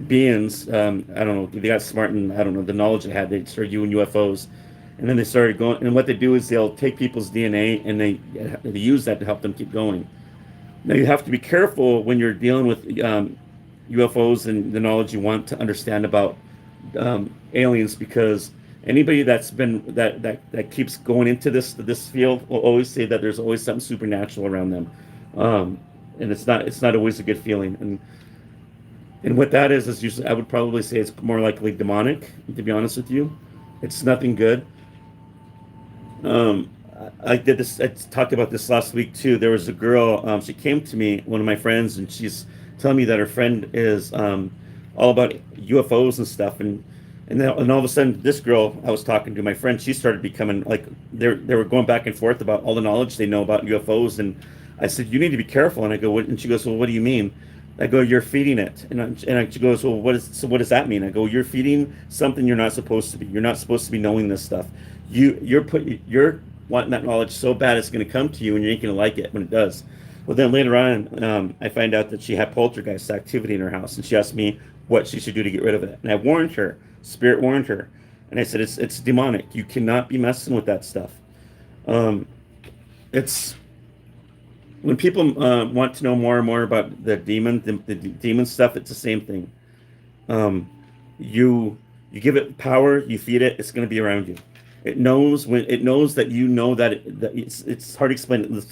[SPEAKER 1] beings, I don't know, they got smart and I don't know the knowledge they had. They started using UFOs, and then they started going. And what they do is they'll take people's DNA and they use that to help them keep going. Now you have to be careful when you're dealing with UFOs and the knowledge you want to understand about aliens, because anybody that's been that keeps going into this field will always say that there's always something supernatural around them. um, and it's not always a good feeling. And what that is usually I would probably say it's more likely demonic. To be honest with you, it's nothing good. I did this. I talked about this last week too. There was a girl. She came to me, one of my friends, and she's telling me that her friend is all about UFOs and stuff. And all of a sudden, this girl I was talking to, my friend, she started becoming like they were going back and forth about all the knowledge they know about UFOs. And I said, you need to be careful. And I go, what? And she goes, well, what do you mean? I go, you're feeding it. She goes, well, what does that mean? I go, you're feeding something you're not supposed to be. You're not supposed to be knowing this stuff. You're wanting that knowledge so bad it's going to come to you, and you ain't going to like it when it does. Well, then later on, I find out that she had poltergeist activity in her house, and she asked me what she should do to get rid of it. And I warned her, Spirit warned her, and I said it's demonic. You cannot be messing with that stuff. Um, it's when people want to know more and more about the demon stuff. It's the same thing. Um, you you give it power, you feed it, it's going to be around you. It knows that you know that it's hard to explain.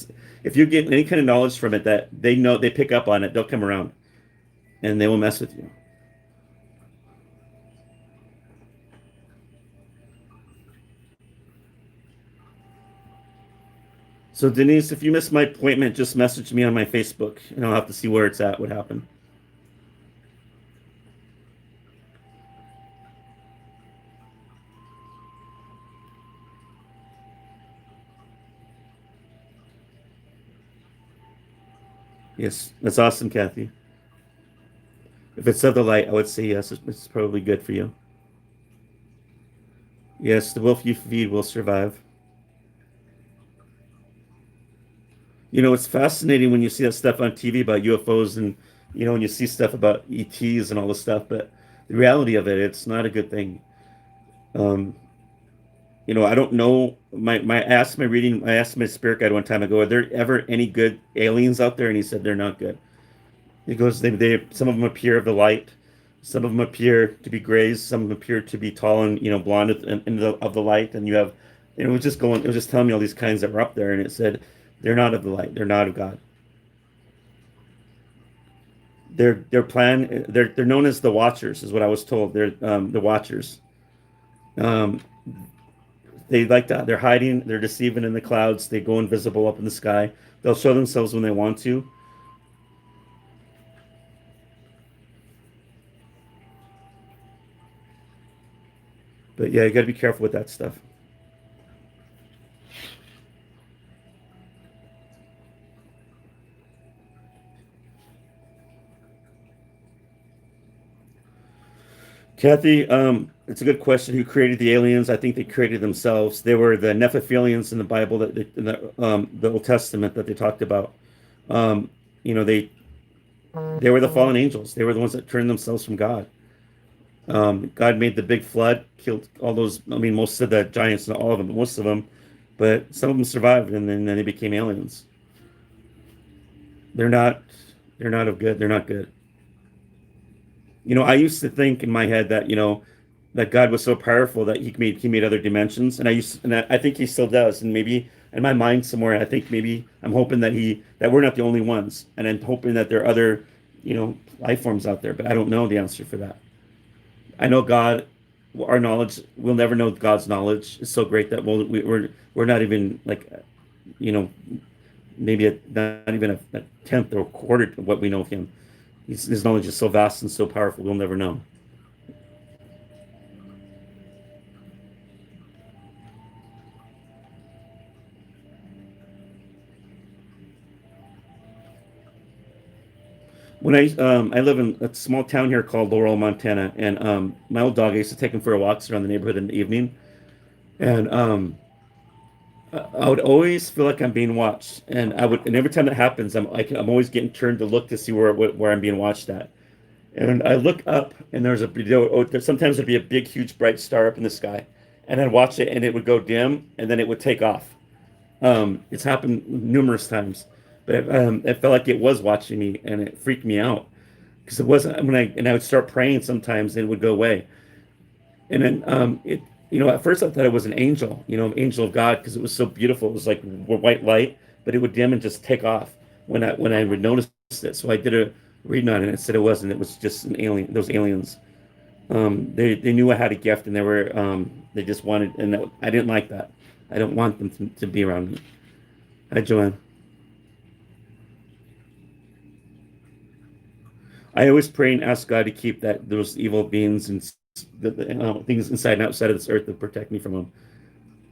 [SPEAKER 1] If you get any kind of knowledge from it that they know they pick up on it, they'll come around and they will mess with you. So Denise, if you missed my appointment, just message me on my Facebook and I'll have to see where it's at, what happened. Yes, that's awesome, Kathy. If it's of the light, I would say yes, it's probably good for you. Yes, the wolf you feed will survive. You know, it's fascinating when you see that stuff on TV about UFOs and, when you see stuff about ETs and all this stuff, but the reality of it, it's not a good thing. Um, I don't know. I asked my spirit guide one time ago, are there ever any good aliens out there? And he said they're not good. He goes, some of them appear of the light, some of them appear to be grays, some of them appear to be tall and blonde of the light, and you have, it was just telling me all these kinds that were up there, and it said they're not of the light, they're not of God. They're known as the Watchers, is what I was told. They're the Watchers. Um, they're hiding, they're deceiving in the clouds, they go invisible up in the sky. They'll show themselves when they want to. But yeah, you got to be careful with that stuff. Kathy, it's a good question. Who created the aliens? I think they created themselves. They were the Nephilims in the Bible, in the Old Testament that they talked about. Um, you know, they were the fallen angels. They were the ones that turned themselves from God. God made the big flood, killed all those. I mean, most of the giants, not all of them, but most of them. But some of them survived, and then they became aliens. They're not. They're not of good. They're not good. I used to think in my head that that God was so powerful that he made other dimensions, and I think he still does. And maybe in my mind somewhere, I think maybe I'm hoping that we're not the only ones, and I'm hoping that there are other life forms out there. But I don't know the answer for that. I know God, our knowledge, we'll never know God's knowledge. It's so great that we're not even like you know maybe not even a tenth or a quarter of what we know of him. His knowledge is so vast and so powerful, we'll never know. When I live in a small town here called Laurel, Montana, and my old dog, I used to take him for walks around the neighborhood in the evening, and I would always feel like I'm being watched, and every time that happens, I'm always getting turned to look to see where I'm being watched at. And I look up, and sometimes there'd be a big, huge, bright star up in the sky, and I'd watch it, and it would go dim, and then it would take off. It's happened numerous times, but it felt like it was watching me, and it freaked me out because it wasn't I would start praying sometimes, and it would go away, and then at first I thought it was an angel, angel of God, because it was so beautiful. It was like white light, but it would dim and just take off. when I would notice it. So I did a reading on it and it said it wasn't. It was just an alien. Those aliens. They knew I had a gift and they just wanted, and I didn't like that. I don't want them to be around me. Hi, Joanne. I always pray and ask God to keep that those evil beings and things inside and outside of this earth to protect me from them.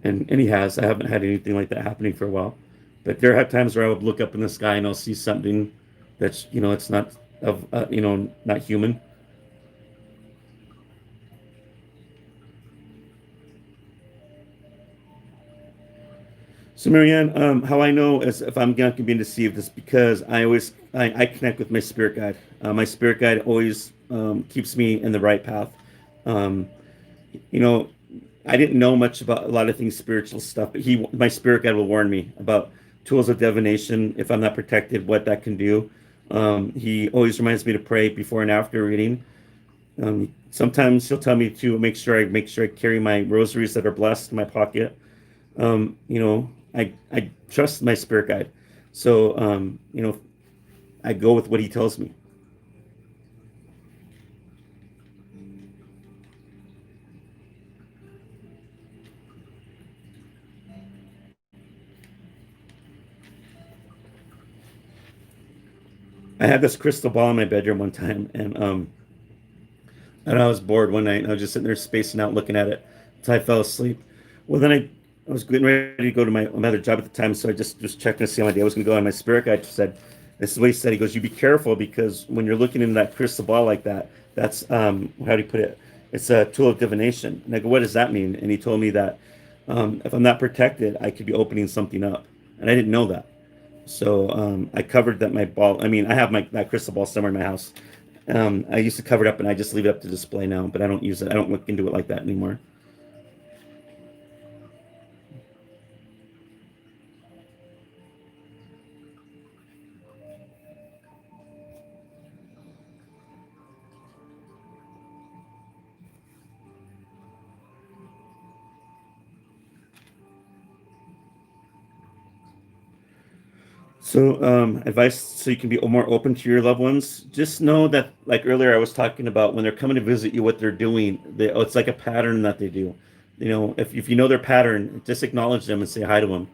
[SPEAKER 1] And He has. I haven't had anything like that happening for a while, but there have times where I would look up in the sky and I'll see something that's it's not of not human. So Marianne, how I know is if I'm not being deceived is because I connect with my spirit guide. My spirit guide always keeps me in the right path. Um, you know, I didn't know much about a lot of things spiritual stuff, but my spirit guide will warn me about tools of divination if I'm not protected, what that can do. He always reminds me to pray before and after reading. Sometimes he'll tell me to make sure I carry my rosaries that are blessed in my pocket. I trust my spirit guide, so I go with what he tells me. I had this crystal ball in my bedroom one time, and I was bored one night, and I was just sitting there spacing out, looking at it until I fell asleep. Well, then I was getting ready to go to my other job at the time, so I just was checking to see how my day was going to go. And my spirit guide said, "This is what he said. He goes, you be careful because when you're looking into that crystal ball like that, that's how do you put it? It's a tool of divination." And I go, "What does that mean?" And he told me that if I'm not protected, I could be opening something up, and I didn't know that. So I covered that my ball. I mean, I have my that crystal ball somewhere in my house. I used to cover it up, and I just leave it up to display now. But I don't use it. I don't look into it like that anymore. So, advice so you can be more open to your loved ones. Just know that, like earlier, I was talking about when they're coming to visit you, what they're doing. It's like a pattern that they do. If you know their pattern, just acknowledge them and say hi to them.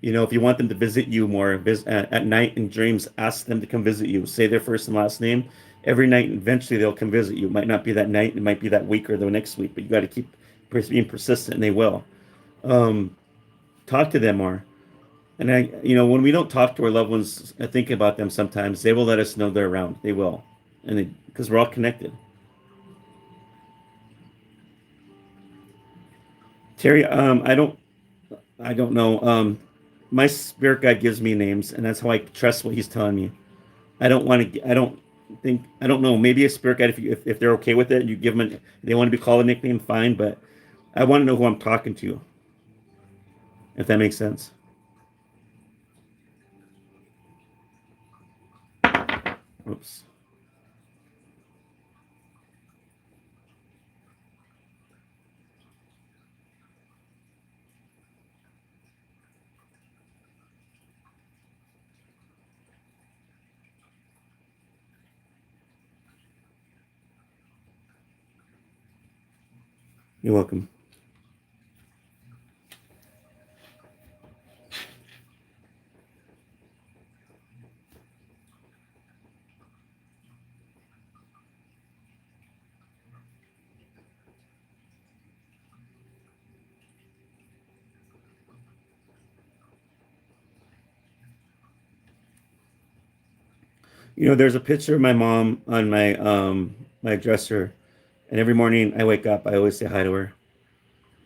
[SPEAKER 1] If you want them to visit you more, at night in dreams, ask them to come visit you. Say their first and last name every night, and eventually they'll come visit you. It might not be that night, it might be that week or the next week, but you got to keep being persistent, and they will. Um, Talk to them more. And when we don't talk to our loved ones, I think about them sometimes. They will let us know they're around. They will, because we're all connected. Terry, I don't know. My spirit guide gives me names, and that's how I trust what he's telling me. I don't want to. I don't know. Maybe a spirit guide, if they're okay with it, you give them. They want to be called a nickname, fine. But I want to know who I'm talking to, if that makes sense. Oops. You're welcome. There's a picture of my mom on my dresser, and every morning I wake up, I always say hi to her.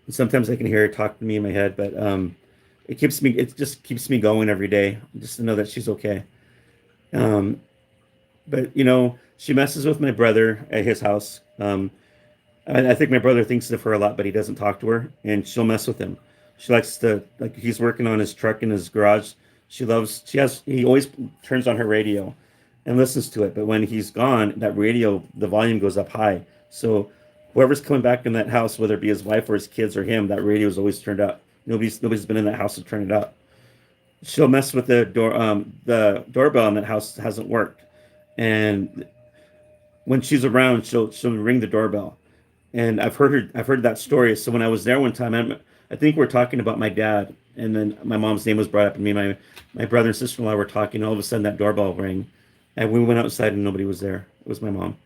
[SPEAKER 1] And sometimes I can hear her talk to me in my head, but it just keeps me going every day, just to know that she's okay. Um, but she messes with my brother at his house. I think my brother thinks of her a lot, but he doesn't talk to her, and she'll mess with him. She likes to like he's working on his truck in his garage. He always turns on her radio and listens to it, but when he's gone, that radio the volume goes up high. So whoever's coming back in that house, whether it be his wife or his kids or him, that radio is always turned up. Nobody's been in that house to turn it up. she'll mess with the doorbell in that house hasn't worked, and when she's around, she'll ring the doorbell. And I've heard that story. So when I was there one time, I think we're talking about my dad, and then my mom's name was brought up, and me and my brother and sister-in-law were talking. All of a sudden, that doorbell rang, and we went outside, and nobody was there. It was my mom.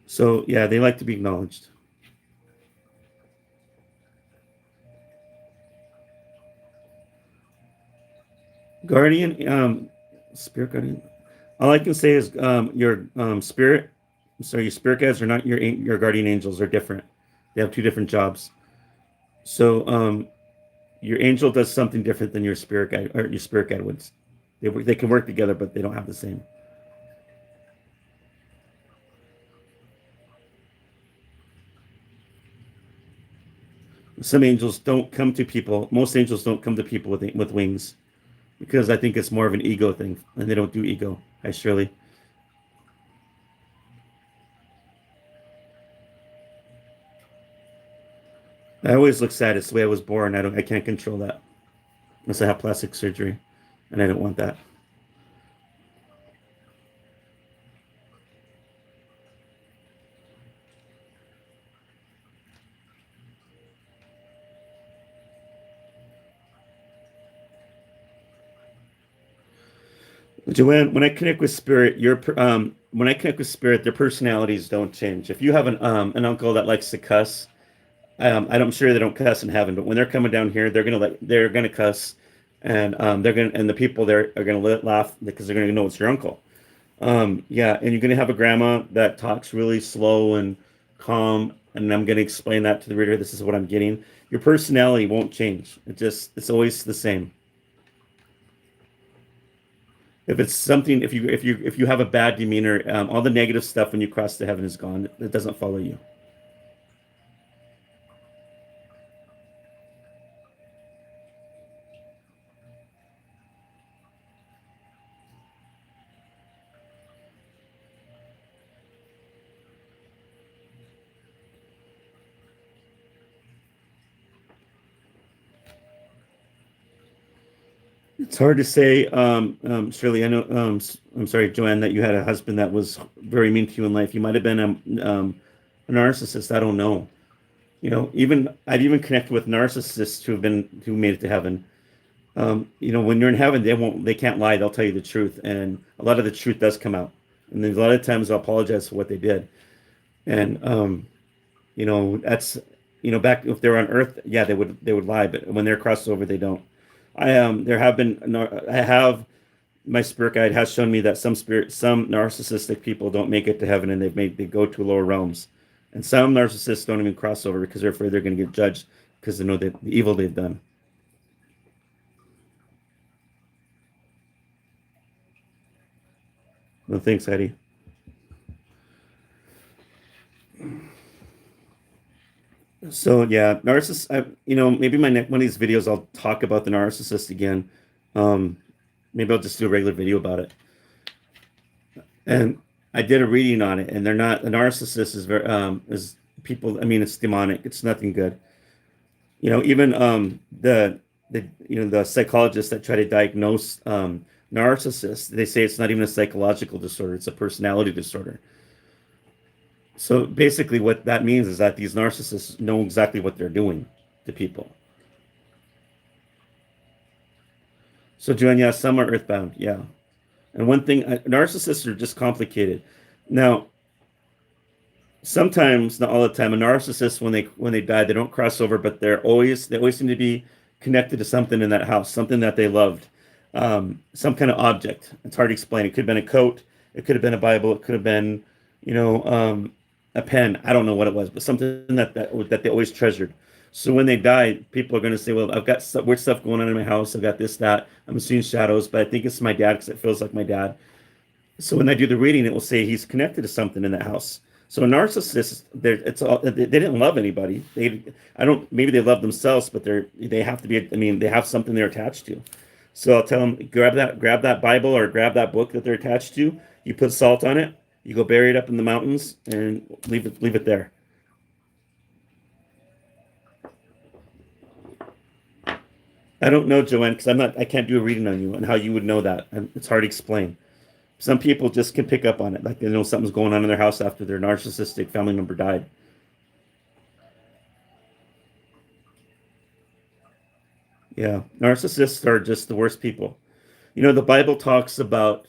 [SPEAKER 1] So yeah, they like to be acknowledged. Guardian, spirit guardian. All I can say is your spirit. So your spirit guides are not your guardian angels. They're different. They have two different jobs. So your angel does something different than your spirit guide or your spirit guide would. They can work together, but they don't have the same. Some angels don't come to people. Most angels don't come to people with wings because I think it's more of an ego thing, and they don't do ego. Hi, Shirley. I always look sad. It's the way I was born. I can't control that unless I have plastic surgery, and I don't want that. Joanne, when I connect with spirit, when I connect with spirit, their personalities don't change. If you have an uncle that likes to cuss, I'm sure they don't cuss in heaven, but when they're coming down here, they're gonna cuss, and the people there are gonna laugh because they're gonna know it's your uncle. Yeah, and you're gonna have a grandma that talks really slow and calm, and I'm gonna explain that to the reader. This is what I'm getting. Your personality won't change. It's always the same. If it's something, if you have a bad demeanor, all the negative stuff when you cross to heaven is gone. It doesn't follow you. It's hard to say, Shirley. I know. I'm sorry, Joanne, that you had a husband that was very mean to you in life. You might have been a narcissist. I don't know. Even I'd even connect with narcissists who made it to heaven. When you're in heaven, they can't lie. They'll tell you the truth, and a lot of the truth does come out. And then a lot of times they'll apologize for what they did. And that's back if they're on Earth, yeah, they would lie, but when they're crossed over, they don't. There have been I have my spirit guide has shown me that some narcissistic people don't make it to heaven, and they go to lower realms, and some narcissists don't even cross over because they're afraid they're going to get judged because they know the evil they've done. No thanks, Eddie. So yeah, narciss. Maybe one of these videos I'll talk about the narcissist again. Um, Maybe I'll just do a regular video about it. And I did a reading on it, and they're not. A narcissist is very is people. I mean, it's demonic. It's nothing good. Even the psychologists that try to diagnose narcissists, they say it's not even a psychological disorder; it's a personality disorder. So basically, what that means is that these narcissists know exactly what they're doing to people. So, Joanne, yeah, some are earthbound, yeah. And one thing, narcissists are just complicated. Now, sometimes, not all the time, a narcissist when they die, they don't cross over, but they always seem to be connected to something in that house, something that they loved, some kind of object. It's hard to explain. It could have been a coat, it could have been a Bible, it could have been, you know, um, a pen. I don't know what it was, but something that they always treasured. So when they die, people are going to say, "Well, I've got weird stuff going on in my house. I've got this, that. I'm seeing shadows, but I think it's my dad because it feels like my dad." So when I do the reading, it will say he's connected to something in that house. So a narcissist, they didn't love anybody. I don't. Maybe they love themselves, but they have to be. I mean, they have something they're attached to. So I'll tell them grab that Bible or grab that book that they're attached to. You put salt on it. You go bury it up in the mountains and leave it there. I don't know, Joanne, because I can't do a reading on you and how you would know that. And it's hard to explain. Some people just can pick up on it, like they know something's going on in their house after their narcissistic family member died. Yeah, narcissists are just the worst people. You know, the Bible talks about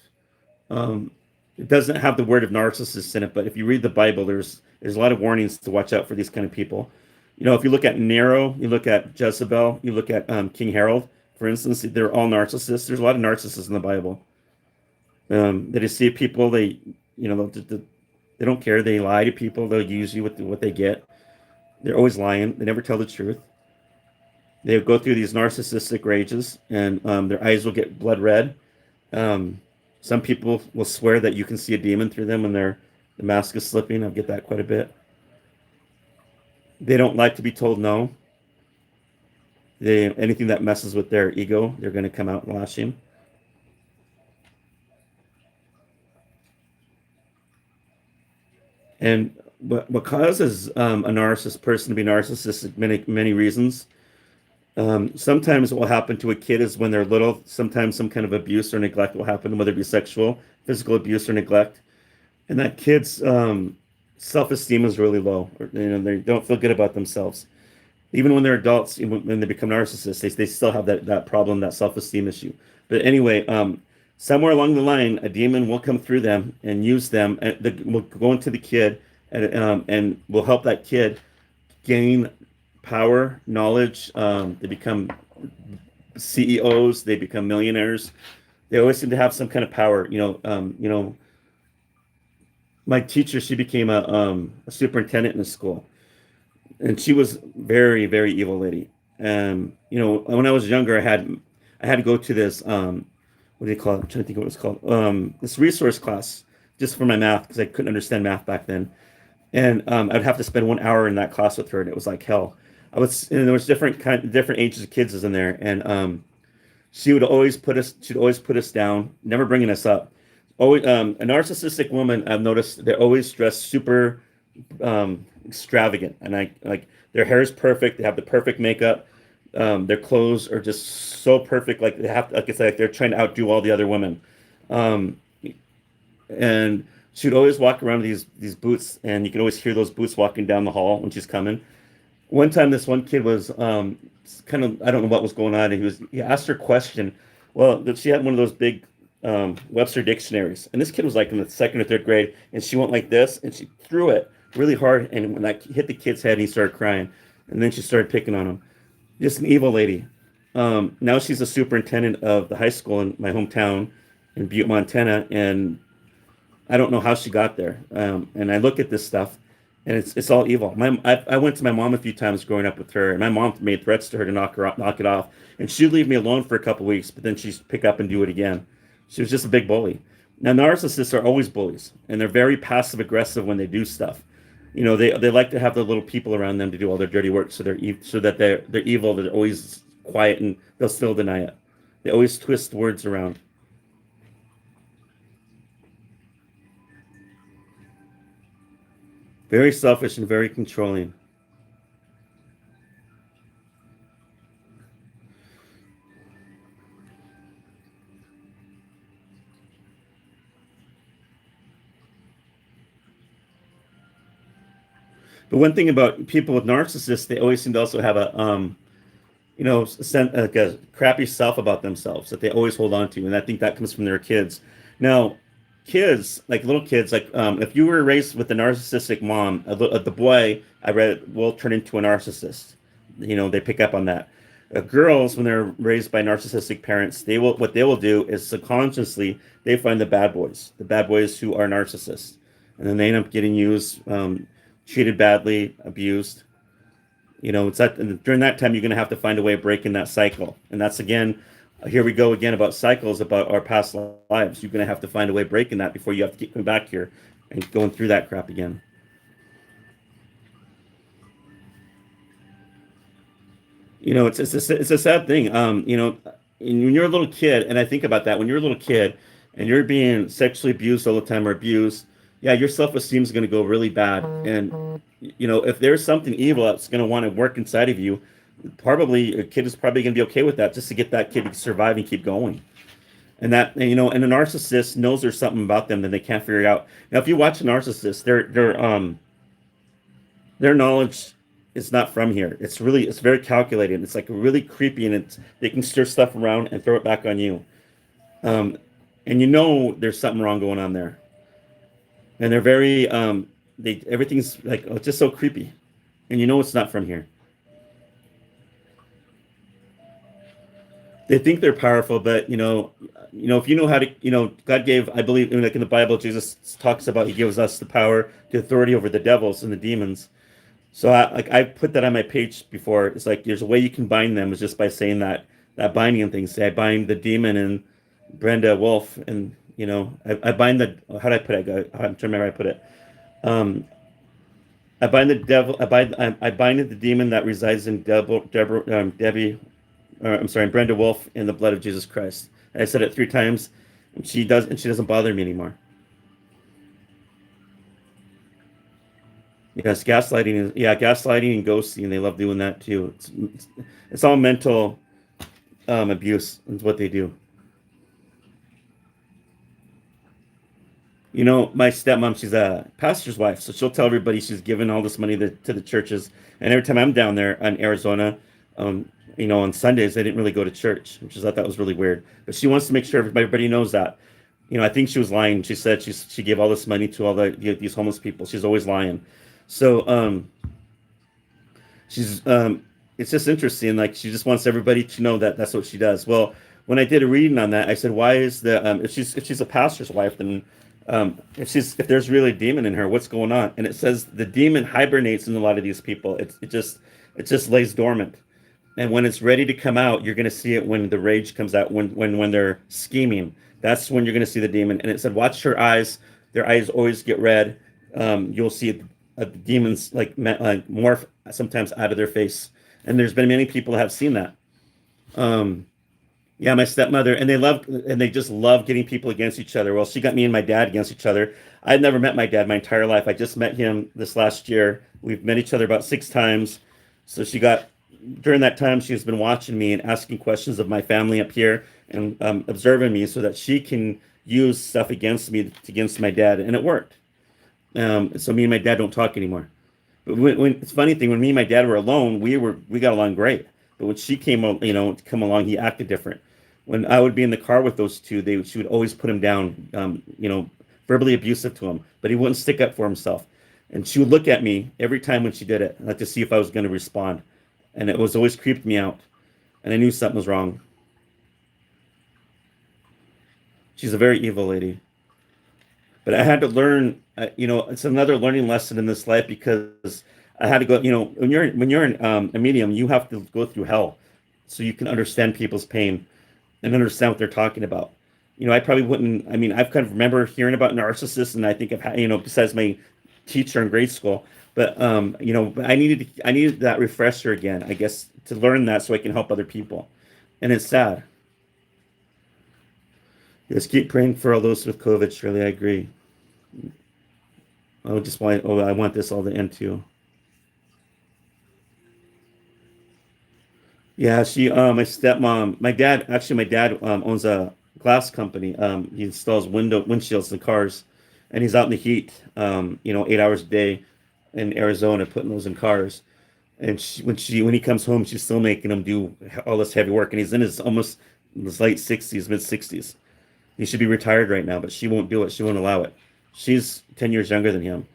[SPEAKER 1] um, it doesn't have the word of narcissist in it, but if you read the Bible, there's a lot of warnings to watch out for these kind of people. You know, if you look at Nero, you look at Jezebel, you look at King Harold, for instance, they're all narcissists. There's a lot of narcissists in the Bible. They deceive people. You know, they don't care. They lie to people. They'll use you with what they get. They're always lying. They never tell the truth. They go through these narcissistic rages, and their eyes will get blood red. Um, some people will swear that you can see a demon through them when the mask is slipping. I get that quite a bit. They don't like to be told no. Anything that messes with their ego, they're going to come out and lash him. And what causes a narcissist person to be narcissistic? Many reasons. Sometimes what will happen to a kid is when they're little. Sometimes some kind of abuse or neglect will happen, whether it be sexual, physical abuse, or neglect. And that kid's self-esteem is really low. Or, you know, they don't feel good about themselves. Even when they're adults, even when they become narcissists, they still have that problem, that self-esteem issue. But anyway, somewhere along the line, a demon will come through them and use them, and will go into the kid, and will help that kid gain power, knowledge. They become CEOs, they become millionaires. They always seem to have some kind of power. My teacher, she became a superintendent in the school, and she was very, very evil lady. When I was younger, I had to go to this what do you call it? I'm trying to think of what it's called. This resource class just for my math because I couldn't understand math back then, and I'd have to spend 1 hour in that class with her, and it was like hell. And there was different ages of kids in there, and she'd always put us down, never bringing us up. Always, a narcissistic woman, I've noticed they're always dressed super extravagant, and I like their hair is perfect. They have the perfect makeup. Their clothes are just so perfect. Like they have, like it's like they're trying to outdo all the other women. Um, and she'd always walk around with these boots, and you could always hear those boots walking down the hall when she's coming. One time, this one kid was kind of, I don't know what was going on, and he asked her a question. Well, she had one of those big Webster dictionaries, and this kid was like in the second or third grade, and she went like this, and she threw it really hard, and when that hit the kid's head, he started crying, and then she started picking on him. Just an evil lady. Now she's a superintendent of the high school in my hometown in Butte, Montana, and I don't know how she got there. And I look at this stuff, and it's all evil. I went to my mom a few times growing up with her, and my mom made threats to her to knock it off, and she'd leave me alone for a couple weeks, but then she'd pick up and do it again. She was just a big bully. Now narcissists are always bullies, and they're very passive aggressive when they do stuff. You know, they like to have the little people around them to do all their dirty work, so so that they're evil. They're always quiet, and they'll still deny it. They always twist words around. Very selfish and very controlling. But one thing about people with narcissists, they always seem to also have like a crappy self about themselves that they always hold on to, and I think that comes from their kids. Now, kids, like little kids, like if you were raised with a narcissistic mom, the boy I read will turn into a narcissist. You know, they pick up on that. Girls, when they're raised by narcissistic parents, they will do is subconsciously they find the bad boys who are narcissists, and then they end up getting used, treated badly, abused. You know, it's that during that time you're going to have to find a way of breaking that cycle, and that's again, here we go again about cycles about our past lives. You're going to have to find a way of breaking that before you have to keep coming back here and going through that crap again. You know, it's a sad thing. When you're a little kid, and I think about that when you're a little kid and you're being sexually abused all the time or abused, yeah, your self esteem is going to go really bad. And you know, if there's something evil that's going to want to work inside of you, Probably a kid is probably going to be okay with that just to get that kid to survive and keep going. And a narcissist knows there's something about them that they can't figure it out. Now, if you watch a narcissist, their knowledge is not from here. It's very calculated. It's like really creepy, and they can stir stuff around and throw it back on you. Um, and you know there's something wrong going on there. And they're very they everything's like, oh, it's just so creepy, and you know it's not from here. They think they're powerful, but if you know how to, God gave, I believe, like in the Bible, Jesus talks about He gives us the power, the authority over the devils and the demons. So I put that on my page before. It's like there's a way you can bind them is just by saying that binding thing. Say I bind the demon and Brenda Wolf, and I bind the, how did I put it? I'm trying to remember how I put it. Um, I bind the devil. I bind the demon that resides in Debbie. I'm sorry, Brenda Wolf, in the blood of Jesus Christ. And I said it 3 times, and she doesn't bother me anymore. Yes, gaslighting and ghosting. They love doing that too. It's all mental abuse is what they do. My stepmom, she's a pastor's wife, so she'll tell everybody she's giving all this money to the churches. And every time I'm down there in Arizona, on Sundays, I didn't really go to church, which is I thought was really weird. But she wants to make sure everybody knows that. I think she was lying. She said she gave all this money to all these homeless people. She's always lying. So she's it's just interesting. Like she just wants everybody to know that that's what she does. Well, when I did a reading on that, I said, why is the if she's a pastor's wife, then if there's really a demon in her, what's going on? And it says the demon hibernates in a lot of these people. It just lays dormant, and when it's ready to come out, you're going to see it when the rage comes out, when they're scheming. That's when you're going to see the demon. And it said, watch her eyes. Their eyes always get red. You'll see demons morph sometimes out of their face. And there's been many people that have seen that. Um, yeah, my stepmother, and they just love getting people against each other. Well, she got me and my dad against each other. I'd never met my dad my entire life. I just met him this last year. We've met each other about 6 times. So during that time, she's been watching me and asking questions of my family up here, and observing me so that she can use stuff against my dad. And it worked. So me and my dad don't talk anymore. But when it's a funny thing, when me and my dad were alone, we got along great. But when she come along, he acted different. When I would be in the car with those two, she would always put him down, verbally abusive to him, but he wouldn't stick up for himself. And she would look at me every time when she did it, like to see if I was going to respond. And it was always creeped me out. And I knew something was wrong. She's a very evil lady. But I had to learn, it's another learning lesson in this life, because I had to go, when you're in a medium, you have to go through hell so you can understand people's pain and understand what they're talking about. I probably wouldn't, I mean, I've kind of remember hearing about narcissists, and I think I've had, besides my teacher in grade school, but, but I needed that refresher again, I guess, to learn that so I can help other people. And it's sad. Just keep praying for all those with COVID, Shirley. I agree. I want this all to end too. Yeah, my stepmom, my dad owns a glass company. He installs windshields in cars, and he's out in the heat, 8 hours a day in Arizona, putting those in cars. And when he comes home, she's still making him do all this heavy work, and he's in his late 60s, mid 60s. He should be retired right now, but she won't do it. She won't allow it. She's 10 years younger than him.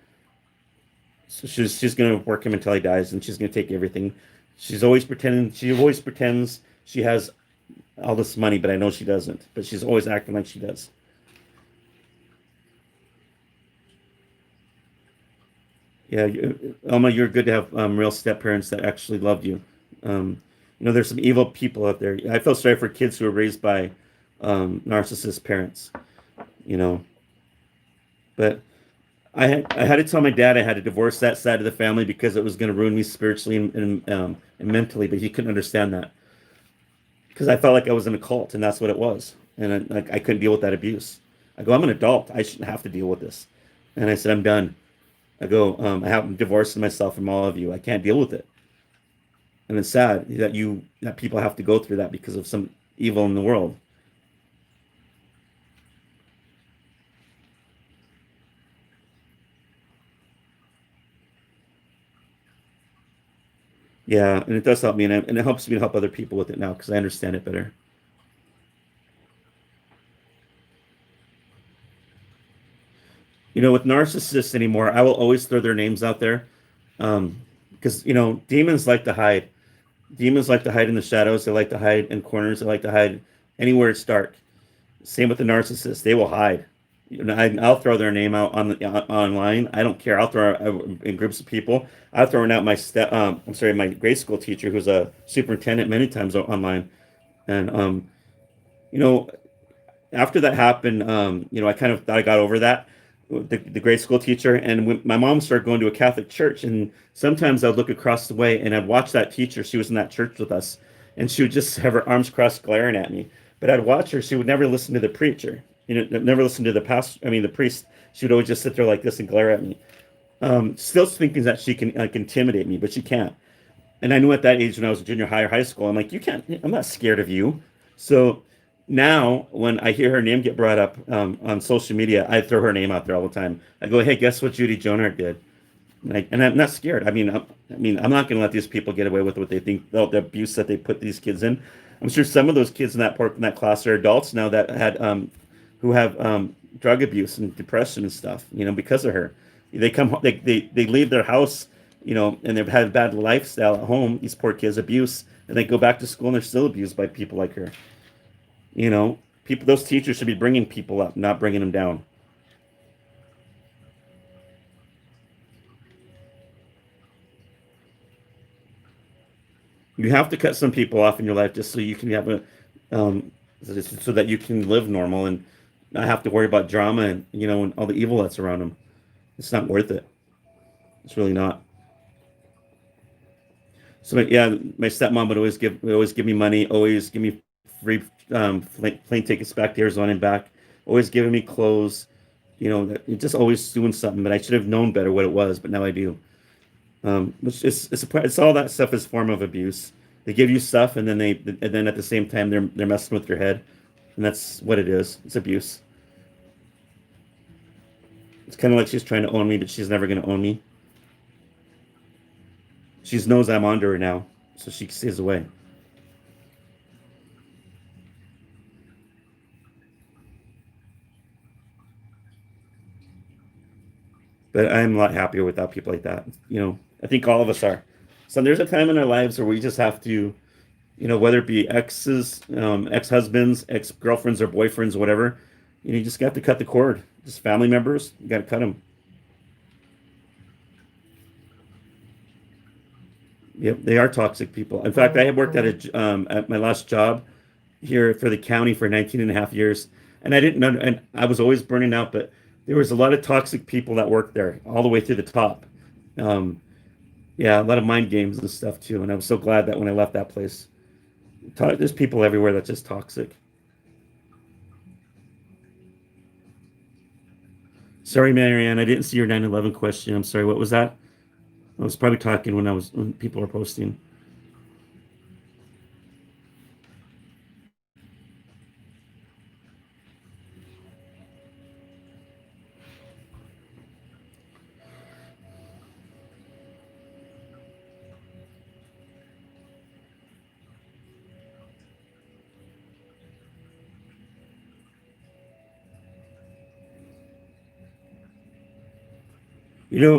[SPEAKER 1] So she's gonna work him until he dies, and she's gonna take everything. She always pretends she has all this money, but I know she doesn't. But she's always acting like she does. Yeah, Elma, you're good to have real step parents that actually loved you. There's some evil people out there. I feel sorry for kids who are raised by narcissist parents. You know, but I had to tell my dad I had to divorce that side of the family because it was going to ruin me spiritually and mentally. But he couldn't understand that because I felt like I was in a cult, and that's what it was. And I couldn't deal with that abuse. I go, I'm an adult. I shouldn't have to deal with this. And I said, I'm done. I go, I'm divorcing myself from all of you. I can't deal with it. and it's sad that people have to go through that because of some evil in the world. Yeah, and it does help me, and it helps me to help other people with it now because I understand it better. With narcissists anymore, I will always throw their names out there, because demons like to hide. Demons like to hide in the shadows. They like to hide in corners. They like to hide anywhere it's dark. Same with the narcissist. They will hide. I'll throw their name out online. I don't care. I'll throw in groups of people. I've thrown out I'm sorry, my grade school teacher, who's a superintendent, many times online. And you know, after that happened, I kind of thought I got over that. The grade school teacher, and when my mom started going to a Catholic church, and sometimes I'd look across the way and I'd watch that teacher. She was in that church with us, and she would just have her arms crossed, glaring at me. But I'd watch her; she would never listen to the preacher. Never listen to the pastor. I mean, the priest. She would always just sit there like this and glare at me. Still thinking that she can intimidate me, but she can't. And I knew at that age when I was in junior high or high school, I'm like, you can't. I'm not scared of you. So now when I hear her name get brought up on social media, I throw her name out there all the time. I go, hey, guess what Judy Jonard did? And I'm not scared. I'm not going to let these people get away with what they think, the abuse that they put these kids in. I'm sure some of those kids in that class are adults now that had who have drug abuse and depression and stuff. Because of her, they come they leave their house, and they've had a bad lifestyle at home. These poor kids abuse, and they go back to school and they're still abused by people like her. People, those teachers should be bringing people up, not bringing them down. You have to cut some people off in your life just so you can have so that you can live normal and not have to worry about drama and all the evil that's around them. It's not worth it. It's really not. So yeah, my stepmom would always give me money, always give me free plane tickets back to Arizona and back, always giving me clothes. Just always doing something. But I should have known better what it was, but now I do. Which is it's all that stuff is form of abuse. They give you stuff, and then at the same time they're messing with your head, and that's what it is. It's abuse. It's kind of like she's trying to own me, but she's never going to own me. She knows I'm onto her now, so she stays away. But I'm a lot happier without people like that. I think all of us are. So there's a time in our lives where we just have to, whether it be ex-husbands, ex-girlfriends or boyfriends, whatever, you just got to cut the cord. Just family members, you got to cut them. Yep, they are toxic people. In fact, I had worked at my last job here for the county for 19 and a half years, and I didn't know, and I was always burning out, but there was a lot of toxic people that worked there all the way through the top. Um, yeah, a lot of mind games and stuff too. And I was so glad that when I left that place, there's people everywhere that's just toxic. Sorry, Marianne, I didn't see your 9/11 question. I'm sorry. What was that? I was probably talking when people were posting.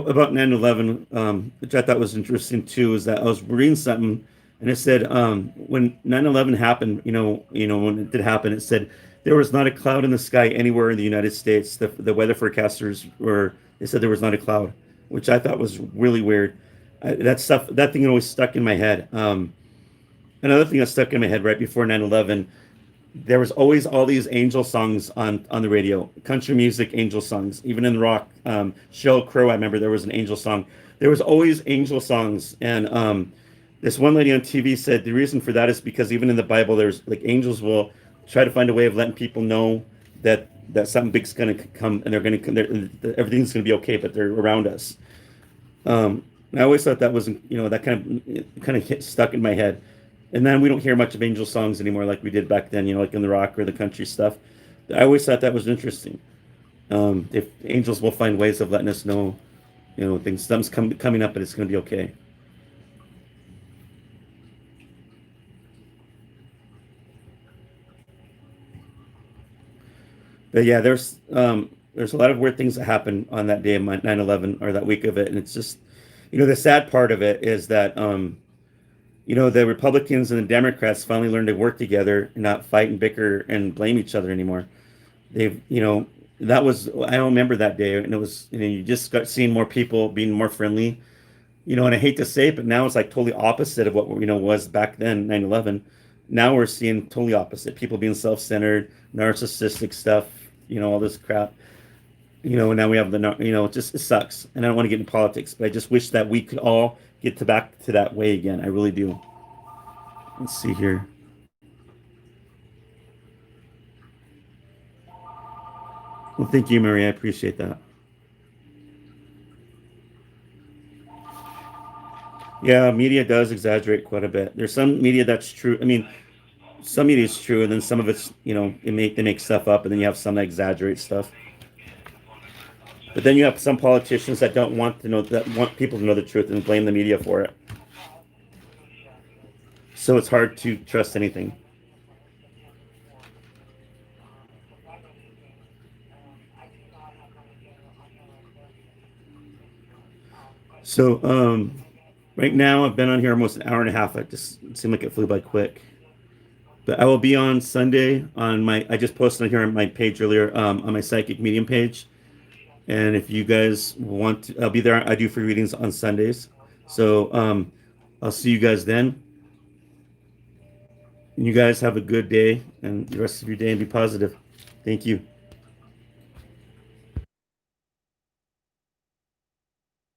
[SPEAKER 1] About 9/11, which I thought was interesting too, is that I was reading something and it said when 9/11 happened, when it did happen, it said there was not a cloud in the sky anywhere in the United States. The weather forecasters they said there was not a cloud, which I thought was really weird. That thing always stuck in my head. Another thing that stuck in my head right before 9/11, there was always all these angel songs on the radio, country music angel songs, even in rock. Sheryl Crow, I remember there was an angel song. There was always angel songs, and this one lady on TV said the reason for that is because even in the Bible, there's like angels will try to find a way of letting people know that something big's going to come and everything's going to be okay, but they're around us. Um, And I always thought that was, that kind of hit, stuck in my head. And then we don't hear much of angel songs anymore like we did back then, like in the rock or the country stuff. I always thought that was interesting. If angels will find ways of letting us know, things, something's coming up and it's going to be okay. But yeah, there's a lot of weird things that happen on that day of 9/11 or that week of it, and it's just, the sad part of it is that the Republicans and the Democrats finally learned to work together and not fight and bicker and blame each other anymore. They've, that was, I remember that day, and it was, you just got seeing more people being more friendly, and I hate to say it, but now it's like totally opposite of what, was back then, 9/11. Now we're seeing totally opposite. People being self-centered, narcissistic stuff, all this crap. Now we have it just, it sucks. And I don't want to get into politics, but I just wish that we could all get to back to that way again. I really do. Let's see here. Well, thank you, Maria. I appreciate that. Yeah, media does exaggerate quite a bit. There's some media that's true. I mean, some media is true, and then some of it's, they make stuff up, and then you have some that exaggerate stuff. But then you have some politicians that don't want to know, that want people to know the truth and blame the media for it. So it's hard to trust anything. So right now I've been on here almost an hour and a half. It seemed like it flew by quick. But I will be on Sunday on my. I just posted on here on my page earlier, on my psychic medium page. And if you guys want to, I'll be there. I do free readings on Sundays. So I'll see you guys then. And you guys have a good day and the rest of your day and be positive. Thank you.